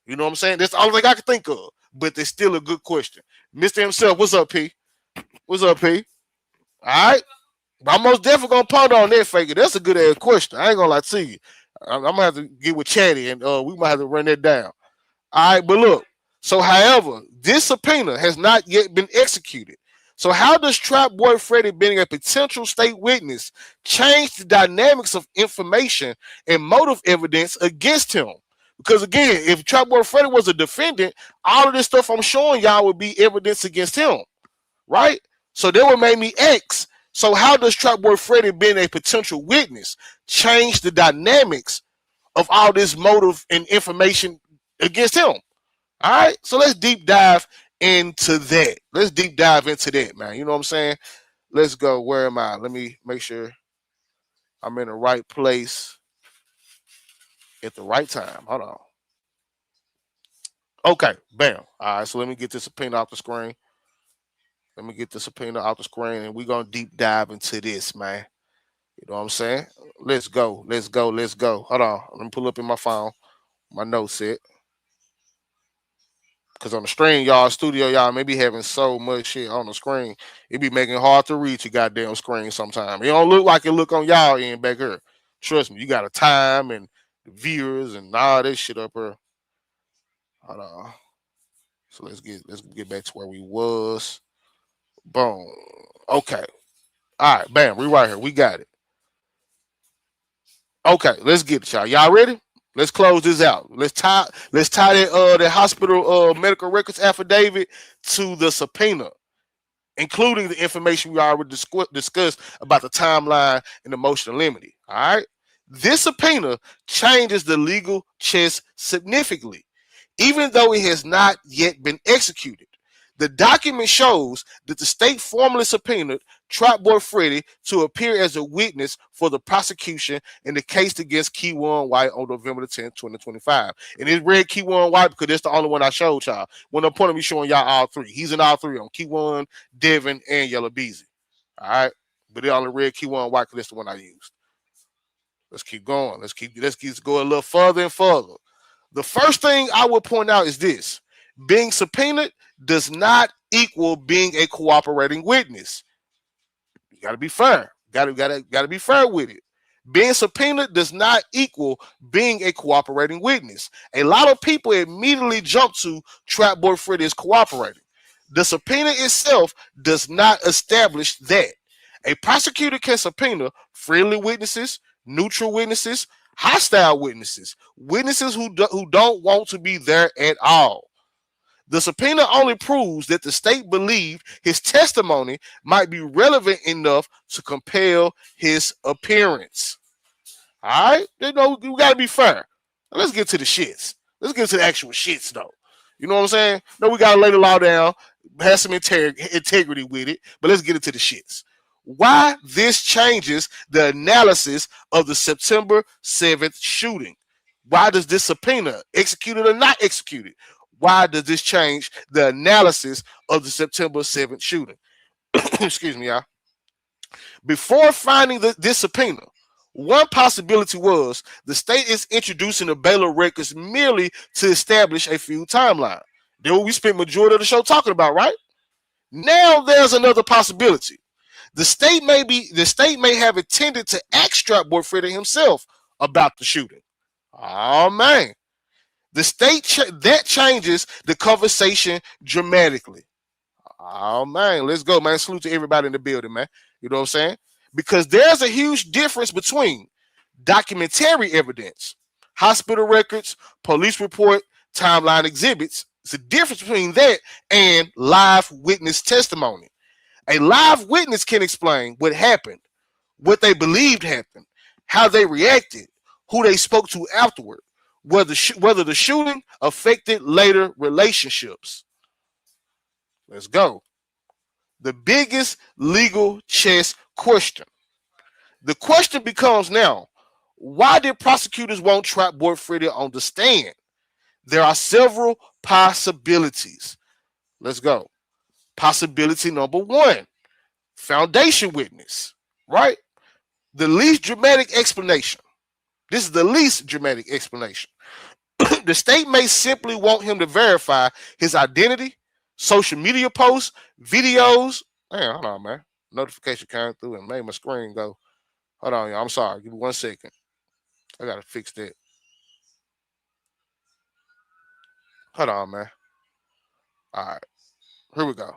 You know what I'm saying? That's the only thing I can think of. But it's still a good question. Mr. himself, what's up, P? What's up, P? All right. But I'm most definitely gonna ponder on that, Faker. That's a good ass question. I ain't gonna lie to you. I'm gonna have to get with Chatty and we might have to run that down. All right, but look. So, however, this subpoena has not yet been executed. So, how does Trapboy Freddy, being a potential state witness, change the dynamics of information and motive evidence against him? Because again, if Trapboy Freddy was a defendant, all of this stuff I'm showing y'all would be evidence against him. right? So that would make me X. So how does Trapboy Freddy being a potential witness change the dynamics of all this motive and information against him? All right, so let's deep dive into that. Let's deep dive into that, man. You know what I'm saying? Let's go. Where am I? Let me make sure I'm in the right place at the right time. Hold on. Okay, bam. All right, so let me get this subpoena off the screen. Let me get the subpoena off the screen, and we're gonna deep dive into this, man. You know what I'm saying? Let's go. Let's go. Let's go. Hold on. Let me pull up in my phone. My notes set. Because on the screen, y'all, studio, y'all may be having so much shit on the screen. It be making it hard to reach your goddamn screen sometimes. It don't look like it look on y'all end back here. Trust me, you got a time and the viewers and all this shit up here. Hold on. So let's get back to where we was. Boom. Okay. All right, bam. We right here. We got it. Okay, let's get it, y'all. Y'all ready? Let's close this out. Let's tie that hospital medical records affidavit to the subpoena, including the information we already discussed about the timeline and the motion of limine. All right. This subpoena changes the legal chess significantly, even though it has not yet been executed. The document shows that the state formally subpoenaed Trapboy Freddy to appear as a witness for the prosecution in the case against Keyone White on November the 10th, 2025. And it read Keyone White because that's the only one I showed y'all. When I'm pointing me showing y'all all three. He's in all three on Keyone, Devin, and Yellow Beezy. All right. But it only read Keyone White because that's the one I used. Let's keep going. Let's keep going a little further and further. The first thing I will point out is this: being subpoenaed does not equal being a cooperating witness. You got to be fair. Got to be fair with it. Being subpoenaed does not equal being a cooperating witness. A lot of people immediately jump to Trapboy Freddy is cooperating. The subpoena itself does not establish that. A prosecutor can subpoena friendly witnesses, neutral witnesses, hostile witnesses, witnesses who don't want to be there at all. The subpoena only proves that the state believed his testimony might be relevant enough to compel his appearance. All right? You know, we got to be fair. Now let's get to the shits. Let's get to the actual shits, though. You know what I'm saying? No, we got to lay the law down, have some integrity with it, but let's get into the shits. Why this changes the analysis of the September 7th shooting? Why does this subpoena, executed or not executed, why does this change the analysis of the September 7th shooting? Excuse me, y'all. Before finding this subpoena, one possibility was the state is introducing the Baylor records merely to establish a feud timeline. Then what we spent majority of the show talking about, right? Now there's another possibility. The state may have intended to ask Trapboy Freddy himself about the shooting. Oh man. The state that changes the conversation dramatically. Oh man, let's go, man. Salute to everybody in the building, man. You know what I'm saying? Because there's a huge difference between documentary evidence, hospital records, police report, timeline exhibits. It's a difference between that and live witness testimony. A live witness can explain what happened, what they believed happened, how they reacted, who they spoke to afterward, whether the shooting affected later relationships. Let's go. The biggest legal chess question. The question becomes now, why did prosecutors want Trapboy Freddy on the stand? There are several possibilities. Let's go. Possibility number one, foundation witness, right? The least dramatic explanation. This is the least dramatic explanation. The state may simply want him to verify his identity, social media posts, videos. Man, hold on, man. Notification came through and made my screen go. Hold on, y'all. I'm sorry. Give me 1 second. I gotta fix that. Hold on, man. All right. Here we go.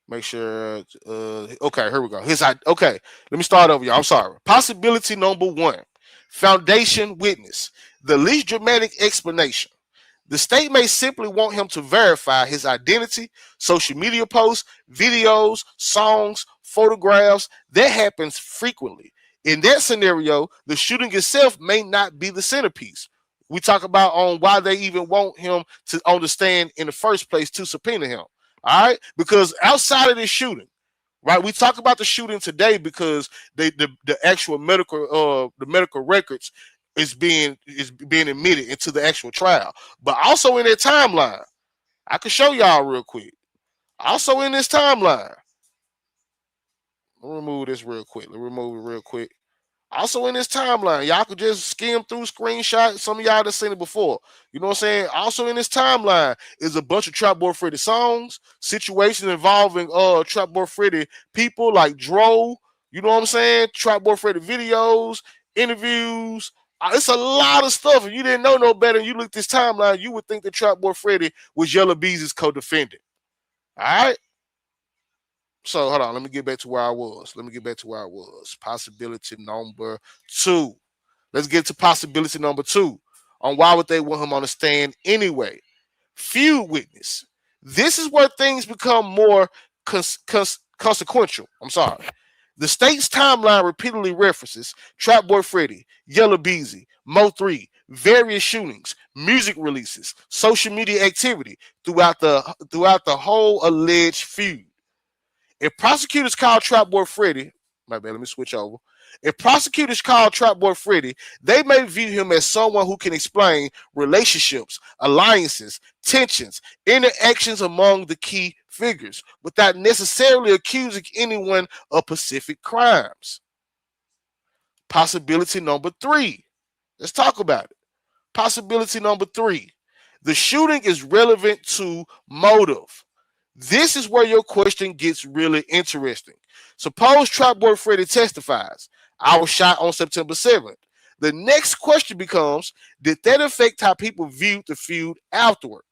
Make sure. Okay, here we go. Okay. Let me start over, y'all. I'm sorry. Possibility number one. Foundation witness. The least dramatic explanation. The state may simply want him to verify his identity, social media posts, videos, songs, photographs. That happens frequently. In that scenario, the shooting itself may not be the centerpiece. We talk about on why they even want him to on the stand in the first place to subpoena him. All right, because outside of this shooting, right? We talk about the shooting today because the actual medical records is being admitted into the actual trial, but also in their timeline, I can show y'all real quick. Also in this timeline, let me remove this real quick. Let me remove it real quick. Also in this timeline, y'all could just skim through screenshots. Some of y'all have seen it before. You know what I'm saying? Also in this timeline is a bunch of Trapboy Freddy songs, situations involving Trapboy Freddy people like Dro. You know what I'm saying? Trapboy Freddy videos, interviews. It's a lot of stuff. If you didn't know no better and you look at this timeline, you would think that Trapboy Freddy was Yella Beezy's co-defendant. All right? So hold on, let me get back to where I was. Possibility number 2. Let's get to possibility number 2 on why would they want him on the stand anyway. Feud witness. This is where things become more consequential. I'm sorry. The state's timeline repeatedly references Trapboy Freddy, Yella Beezy, MO3, various shootings, music releases, social media activity throughout the whole alleged feud. If prosecutors call Trapboy Freddy, my bad, let me switch over. If prosecutors call Trapboy Freddy, they may view him as someone who can explain relationships, alliances, tensions, interactions among the key figures without necessarily accusing anyone of specific crimes. Possibility number 3. Let's talk about it. Possibility number 3. The shooting is relevant to motive. This is where your question gets really interesting. Suppose Trapboy Freddy testifies, I was shot on September 7th. The next question becomes, did that affect how people viewed the feud afterward?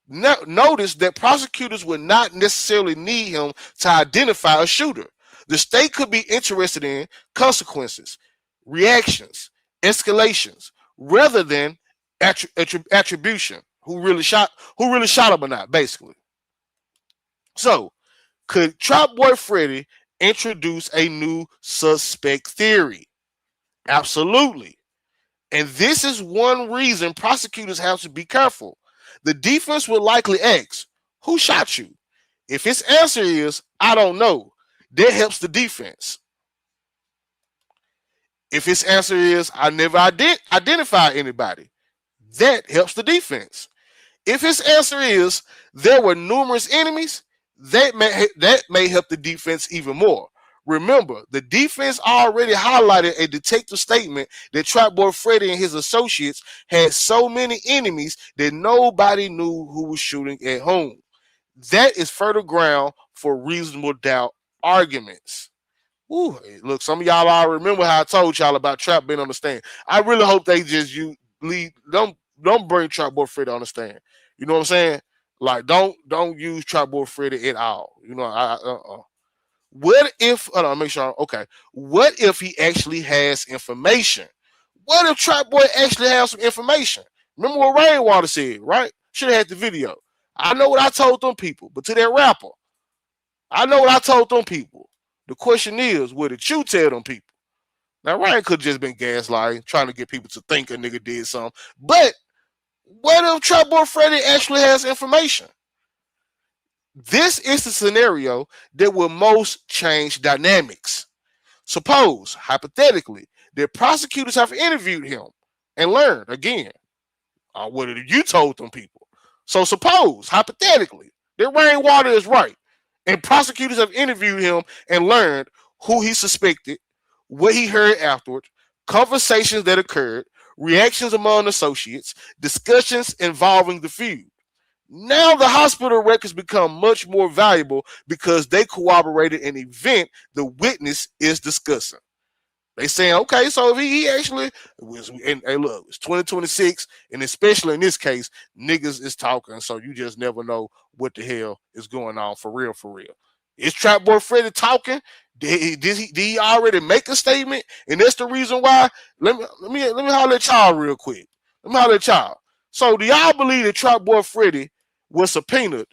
Notice that prosecutors would not necessarily need him to identify a shooter. The state could be interested in consequences, reactions, escalations, rather than attribution. Who really shot him or not, basically. So, could Trapboy Freddy introduce a new suspect theory? Absolutely. And this is one reason prosecutors have to be careful. The defense will likely ask, who shot you? If his answer is, I don't know, that helps the defense. If his answer is, I never identified anybody, that helps the defense. If his answer is there were numerous enemies, that may help the defense even more. Remember, the defense already highlighted a detective statement that Trapboy Freddy and his associates had so many enemies that nobody knew who was shooting at whom. That is fertile ground for reasonable doubt arguments. Ooh, look, some of y'all already remember how I told y'all about Trap being on the stand. I really hope they just don't bring Trapboy Freddy on the stand. You know what I'm saying? Like, don't use Trapboy Freddy at all. You know, What if? Hold on, make sure. Okay. What if he actually has information? What if Trapboy actually has some information? Remember what Rainwater said, right? Should have had the video. I know what I told them people, but to that rapper, I know what I told them people. The question is, what did you tell them people? Now, Ryan could have just been gaslighting, trying to get people to think a nigga did something. But what if Trapboy Freddy actually has information? This is the scenario that will most change dynamics. Suppose, hypothetically, that prosecutors have interviewed him and learned, again, what you told them people. So suppose, hypothetically, that Rainwater is right and prosecutors have interviewed him and learned who he suspected, what he heard afterward, conversations that occurred, reactions among associates, discussions involving the feud. Now the hospital records become much more valuable because they corroborated an event the witness is discussing. They saying, okay, so if he actually was, and hey, look, it's 2026, and especially in this case, niggas is talking, so you just never know what the hell is going on for real, for real. Is Trapboy Freddy talking? Did he already make a statement? And that's the reason why. Let me holler at y'all real quick. Let me holler at y'all. So do y'all believe that Trapboy Freddy was subpoenaed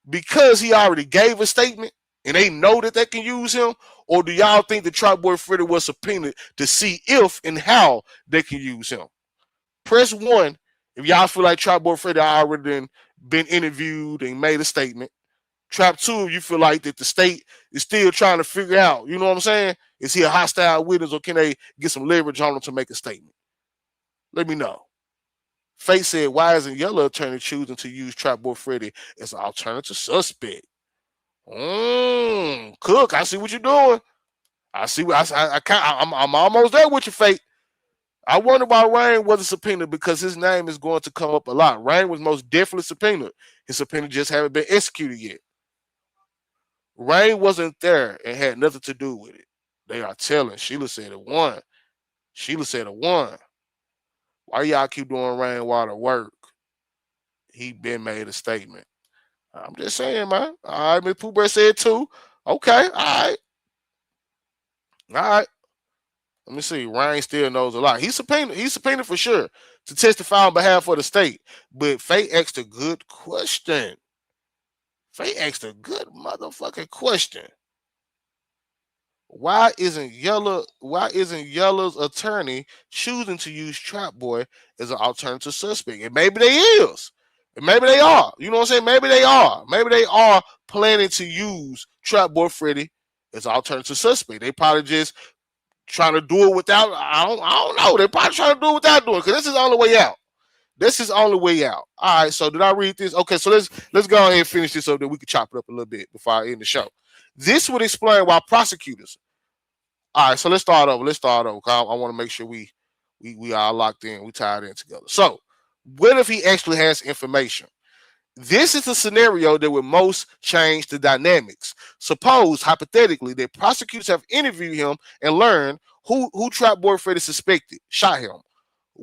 because he already gave a statement and they know that they can use him? Or do y'all think that Trapboy Freddy was subpoenaed to see if and how they can use him? Press 1 if y'all feel like Trapboy Freddy already been interviewed and made a statement. Trap 2 if you feel like that the state is still trying to figure out, you know what I'm saying? Is he a hostile witness or can they get some leverage on him to make a statement? Let me know. Faith said, why isn't Yellow attorney choosing to use Trapboy Freddy as an alternative suspect? Cook, I see what you're doing. I see what I'm almost there with you, Faith. I wonder why Rain wasn't subpoenaed because his name is going to come up a lot. Rain was most definitely subpoenaed. His subpoena just haven't been executed yet. Rain wasn't there and had nothing to do with it. They are telling. Sheila said it won. Sheila said it won. Why y'all keep doing Rainwater work? He been made a statement. I'm just saying, man. All right, Miss Pooh Bear said too. Okay, all right. All right. Let me see. Ryan still knows a lot. He's subpoenaed for sure to testify on behalf of the state. But Faye asked a good question. Faye asked a good motherfucking question. Why isn't Yellow's attorney choosing to use Trapboy as an alternative suspect? And maybe they is. And maybe they are. You know what I'm saying? Maybe they are. Maybe they are planning to use Trapboy Freddy as an alternative suspect. They probably just trying to do it without. I don't know. They're probably trying to do it without doing it because this is the only way out. This is the only way out. All right. So did I read this? Okay. So let's go ahead and finish this up. Then we can chop it up a little bit before I end the show. This would explain why prosecutors. All right. So let's start over. I want to make sure we are locked in. We tied in together. So what if he actually has information? This is a scenario that would most change the dynamics. Suppose, hypothetically, that prosecutors have interviewed him and learned who Trapboy Freddy suspected, shot him,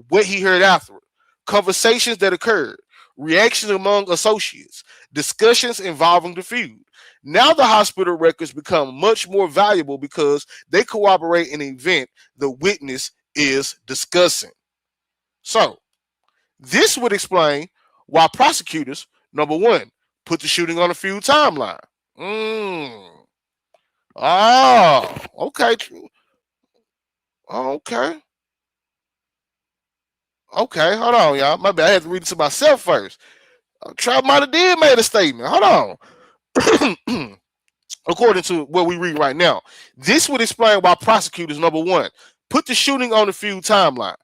what he heard afterward, conversations that occurred, reactions among associates, discussions involving the feud. Now the hospital records become much more valuable because they corroborate an event the witness is discussing. So, this would explain why prosecutors, number 1, put the shooting on a feud timeline. Oh, okay. Okay. Okay, hold on, y'all. My bad. I had to read it to myself first. Trap might have did made a statement. Hold on. According to what we read right now, this would explain why prosecutors, number 1, put the shooting on the feud timeline.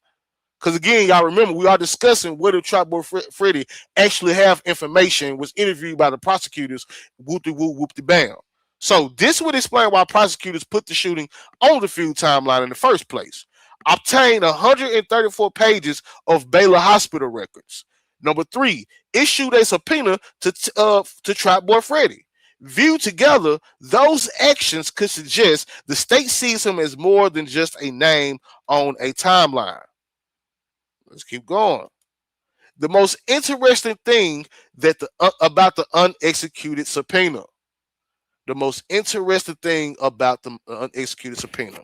Because again, y'all remember, we are discussing whether Trapboy Freddy actually have information, was interviewed by the prosecutors, whoop-de-whoop-de-bam. So this would explain why prosecutors put the shooting on the feud timeline in the first place. Obtained 134 pages of Baylor hospital records. Number 3, issued a subpoena to Trapboy Freddy. Viewed together, those actions could suggest the state sees him as more than just a name on a timeline. Let's keep going. The most interesting thing that about the unexecuted subpoena. The most interesting thing about the unexecuted subpoena.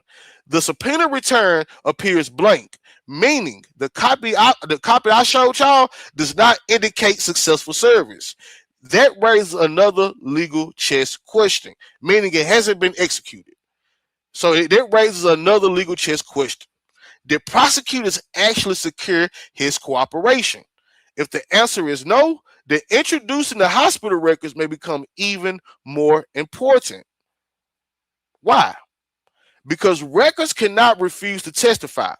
The subpoena return appears blank, meaning the copy I showed y'all does not indicate successful service. That raises another legal chess question, meaning it hasn't been executed. So that raises another legal chess question. Did prosecutors actually secure his cooperation? If the answer is no, then introducing the hospital records may become even more important. Why? Because records cannot refuse to testify.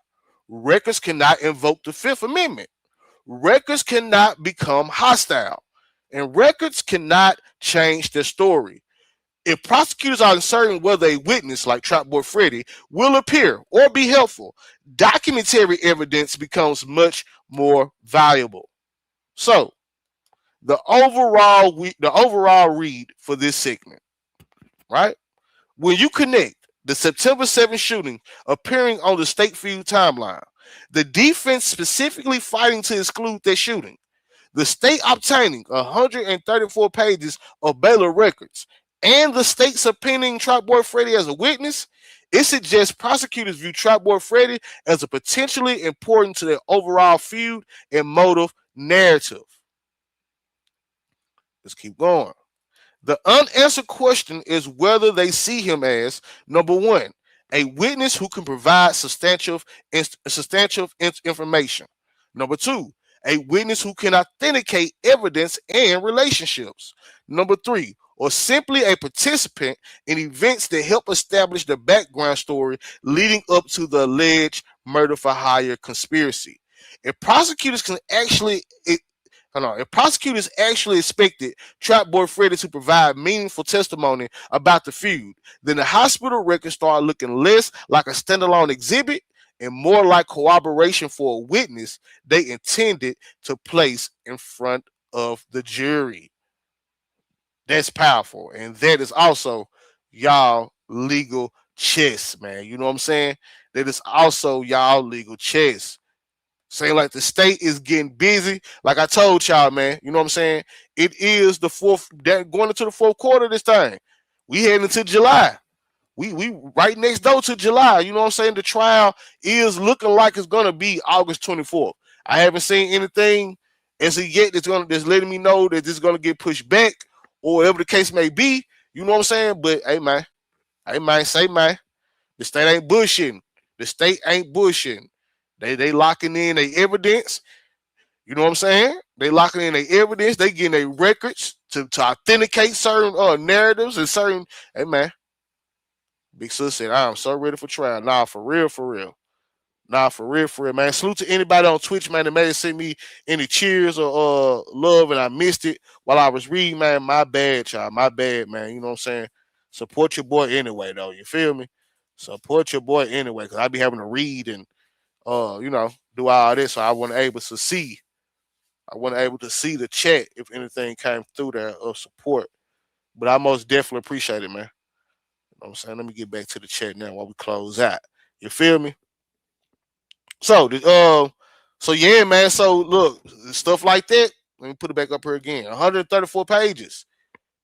Records cannot invoke the Fifth Amendment. Records cannot become hostile. And records cannot change their story. If prosecutors are uncertain whether a witness like Trapboy Freddy will appear or be helpful, documentary evidence becomes much more valuable. So, the overall read for this segment, right? When you connect the September 7th shooting appearing on the state feud timeline, the defense specifically fighting to exclude that shooting, the state obtaining 134 pages of Baylor records, and the state subpoenaing Trapboy Freddy as a witness, It suggests prosecutors view Trapboy Freddy as a potentially important to their overall feud and motive narrative. Let's keep going. The unanswered question is whether they see him as, number one, a witness who can provide substantial information. Number two, a witness who can authenticate evidence and relationships. Number three, or simply a participant in events that help establish the background story leading up to the alleged murder for hire conspiracy. If prosecutors can actually If prosecutors actually expected Trapboy Freddy to provide meaningful testimony about the feud, then the hospital records start looking less like a standalone exhibit and more like corroboration for a witness they intended to place in front of the jury. That's powerful. And that is also y'all legal chess, man. You know what I'm saying? That is also y'all legal chess. Saying like the state is getting busy. Like I told y'all, man, you know what I'm saying? It is the going into the fourth quarter this time. We heading into July. We right next door to July. You know what I'm saying? The trial is looking like it's gonna be August 24th. I haven't seen anything as of yet that's letting me know that this is gonna get pushed back or whatever the case may be. You know what I'm saying? But hey man, the state ain't bullshitting. The state ain't bullshitting. They locking in their evidence. You know what I'm saying? They locking in their evidence. They getting their records to authenticate certain narratives and certain. Hey man, Big Sis said, "I am so ready for trial." Nah, for real, for real. Nah, for real, man. Salute to anybody on Twitch, man, that may have sent me any cheers or love and I missed it while I was reading, man. My bad, child. My bad, man. You know what I'm saying? Support your boy anyway, though. You feel me? Support your boy anyway, because I be having to read and do all this. So I wasn't able to see. I wasn't able to see the chat if anything came through there of support. But I most definitely appreciate it, man. You know what I'm saying? Let me get back to the chat now while we close out. You feel me? So yeah, man. So look, stuff like that. Let me put it back up here again. 134 pages.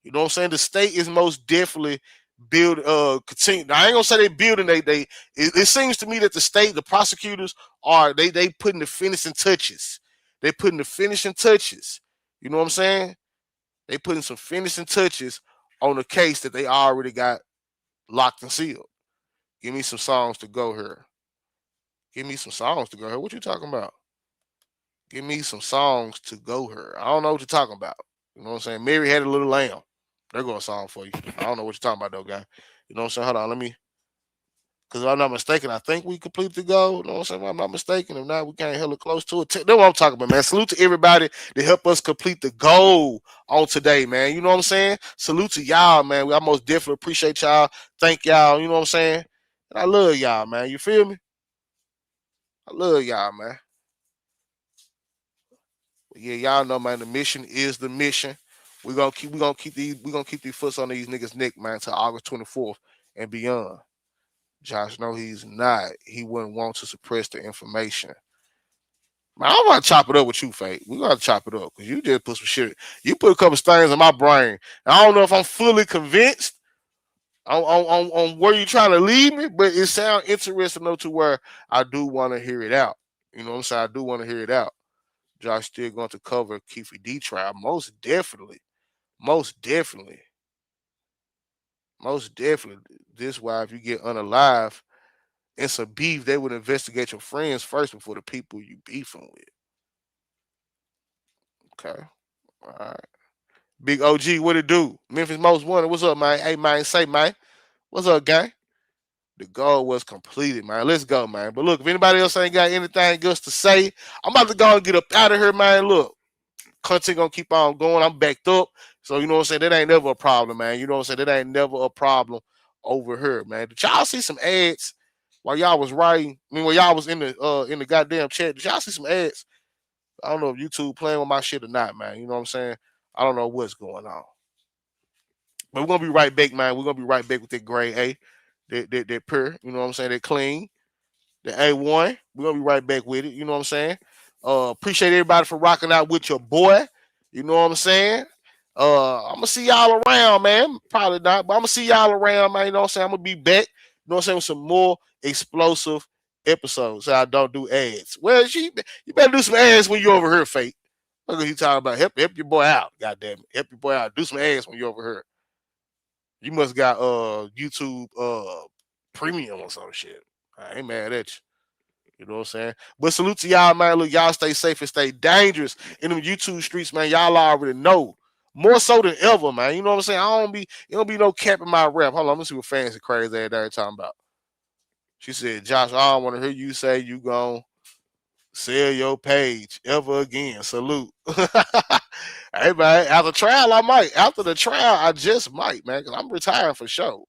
You know what I'm saying? The state is most definitely continue. Now, I ain't gonna say they building. It seems to me that the state, the prosecutors are they putting the finishing touches. They putting the finishing touches. You know what I'm saying? They putting some finishing touches on a case that they already got locked and sealed. Give me some songs to go here. Give me some songs to go here. What you talking about? Give me some songs to go here. I don't know what you're talking about. You know what I'm saying? Mary had a little lamb. They're going to song for you. I don't know what you're talking about, though, guy. You know what I'm saying? Hold on, let me. Because if I'm not mistaken, I think we completed the goal. You know what I'm saying? If I'm not mistaken. If not, we came hella close to it. That's what I'm talking about, man. Salute to everybody that helped us complete the goal on today, man. You know what I'm saying? Salute to y'all, man. I most definitely appreciate y'all. Thank y'all. You know what I'm saying? And I love y'all, man. You feel me? I love y'all, man. But yeah, y'all know, man. The mission is the mission. We're gonna keep these foots on these niggas' neck, man, till August 24th and beyond. Josh, no, he's not. He wouldn't want to suppress the information. Man, I'm gonna chop it up with you, Fate. We gotta chop it up because you just put some shit. You put a couple things in my brain. I don't know if I'm fully convinced on where you're trying to lead me, but it sounds interesting enough to where I do want to hear it out. You know what I'm saying? I do want to hear it out. Josh still going to cover Keefe D trial. Most definitely. Most definitely. Most definitely. This why if you get unalive and some beef, they would investigate your friends first before the people you beefing with. Okay. All right. Big OG, what it do? Memphis Most Wanted. What's up, man? Hey, man, say, man. What's up, gang? The goal was completed, man. Let's go, man. But look, if anybody else ain't got anything else to say, I'm about to go and get up out of here, man. Look, content gonna keep on going. I'm backed up. So you know what I'm saying? That ain't never a problem, man. You know what I'm saying? That ain't never a problem over here, man. Did y'all see some ads while y'all was writing? I mean, while y'all was in the goddamn chat, did y'all see some ads? I don't know if YouTube playing with my shit or not, man. You know what I'm saying? I don't know what's going on. But we're gonna be right back, man. We're gonna be right back with that grade A. That pure, you know what I'm saying? That clean. The A1. We're gonna be right back with it. You know what I'm saying? Appreciate everybody for rocking out with your boy. You know what I'm saying? I'm gonna see y'all around, man. Probably not, but I'm gonna see y'all around, man. You know what I'm saying? I'm gonna be back. know what I'm saying, with some more explosive episodes. So I don't do ads. Well, you better do some ads when you're over here, Fate. Look what you talking about. Help your boy out. Goddamn it. Help your boy out. Do some ads when you're over here. You must got YouTube premium or some shit. I ain't mad at you. You know what I'm saying? But salute to y'all, man. Look, y'all stay safe and stay dangerous in them YouTube streets, man. Y'all already know. More so than ever, man. You know what I'm saying? It don't be no cap in my rap. Hold on, let me see what fancy crazy ass there talking about. She said, Josh, I don't want to hear you say you gon' sell your page ever again. Salute. Hey, man, after trial, I might. After the trial, I just might, man, because I'm retiring for sure.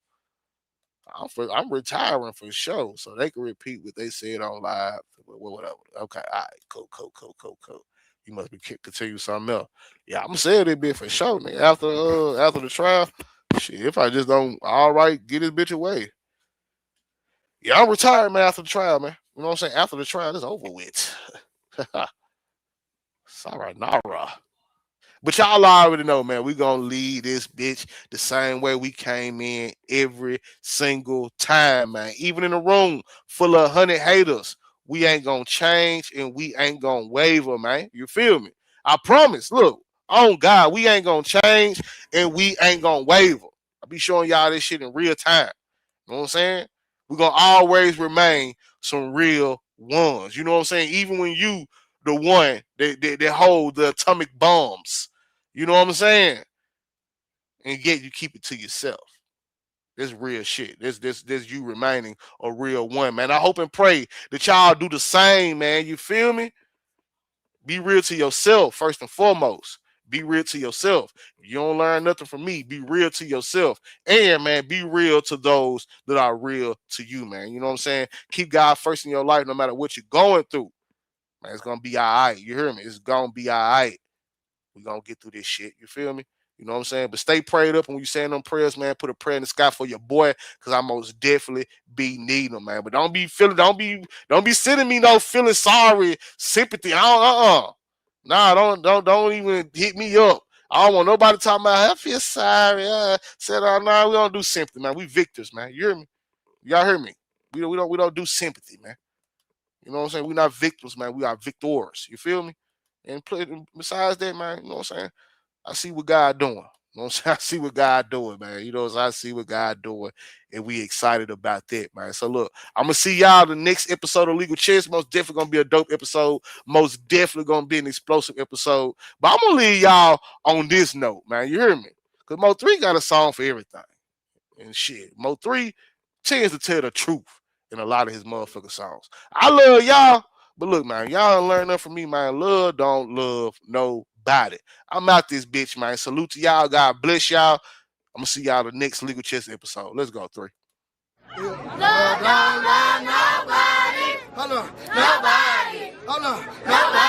I'm retiring for sure, so they can repeat what they said on live. Whatever. Okay, all right, cool. You must be continue something else. Yeah, I'm gonna say it a bit for sure, nigga. After the trial, shit. If I just don't, all right, get this bitch away. Yeah, I'm retired, man. After the trial, man. You know what I'm saying? After the trial, it's over with. Sayonara. But y'all already know, man, we gonna leave this bitch the same way we came in every single time, man. Even in a room full of 100 haters, we ain't gonna change and we ain't gonna waver, man. You feel me? I promise. Look, on God, we ain't gonna change and we ain't gonna waver. I'll be showing y'all this shit in real time. You know what I'm saying? We're gonna always remain some real ones. You know what I'm saying? Even when you the one that hold the atomic bombs. You know what I'm saying? And yet you keep it to yourself. This real shit. This you remaining a real one, man. I hope and pray that y'all do the same, man. You feel me? Be real to yourself first and foremost. Be real to yourself. If you don't learn nothing from me, be real to yourself. And, man, be real to those that are real to you, man. You know what I'm saying? Keep God first in your life no matter what you're going through. Man, it's going to be all right. You hear me? It's going to be all right. We're going to get through this shit. You feel me? You know what I'm saying? But stay prayed up when you saying them prayers, man. Put a prayer in the sky for your boy, because I most definitely be needing them, man. But don't be sending me no feeling sorry, sympathy. Nah, don't even hit me up. I don't want nobody talking about I feel sorry. Said, nah, we don't do sympathy, man. We victors, man. You hear me? Y'all hear me? We don't do sympathy, man. You know what I'm saying? We're not victims, man. We are victors. You feel me? And besides that, man, you know what I'm saying? I see what God doing. You know what I'm saying? I see what God doing, man. You know what I'm saying? I see what God doing, and we excited about that, man. So look, I'm gonna see y'all the next episode of Legal Chess. Most definitely gonna be a dope episode. Most definitely gonna be an explosive episode. But I'm gonna leave y'all on this note, man. You hear me? Because MO3 got a song for everything. And shit, MO3 tends to tell the truth in a lot of his motherfucking songs. I love y'all. But look, man, y'all don't learn nothing from me, man. Love don't love nobody. I'm out this bitch, man. Salute to y'all. God bless y'all. I'm going to see y'all the next Legal Chess episode. Let's go, 3. Love don't love nobody. Hold on. Nobody. Hold on. Nobody.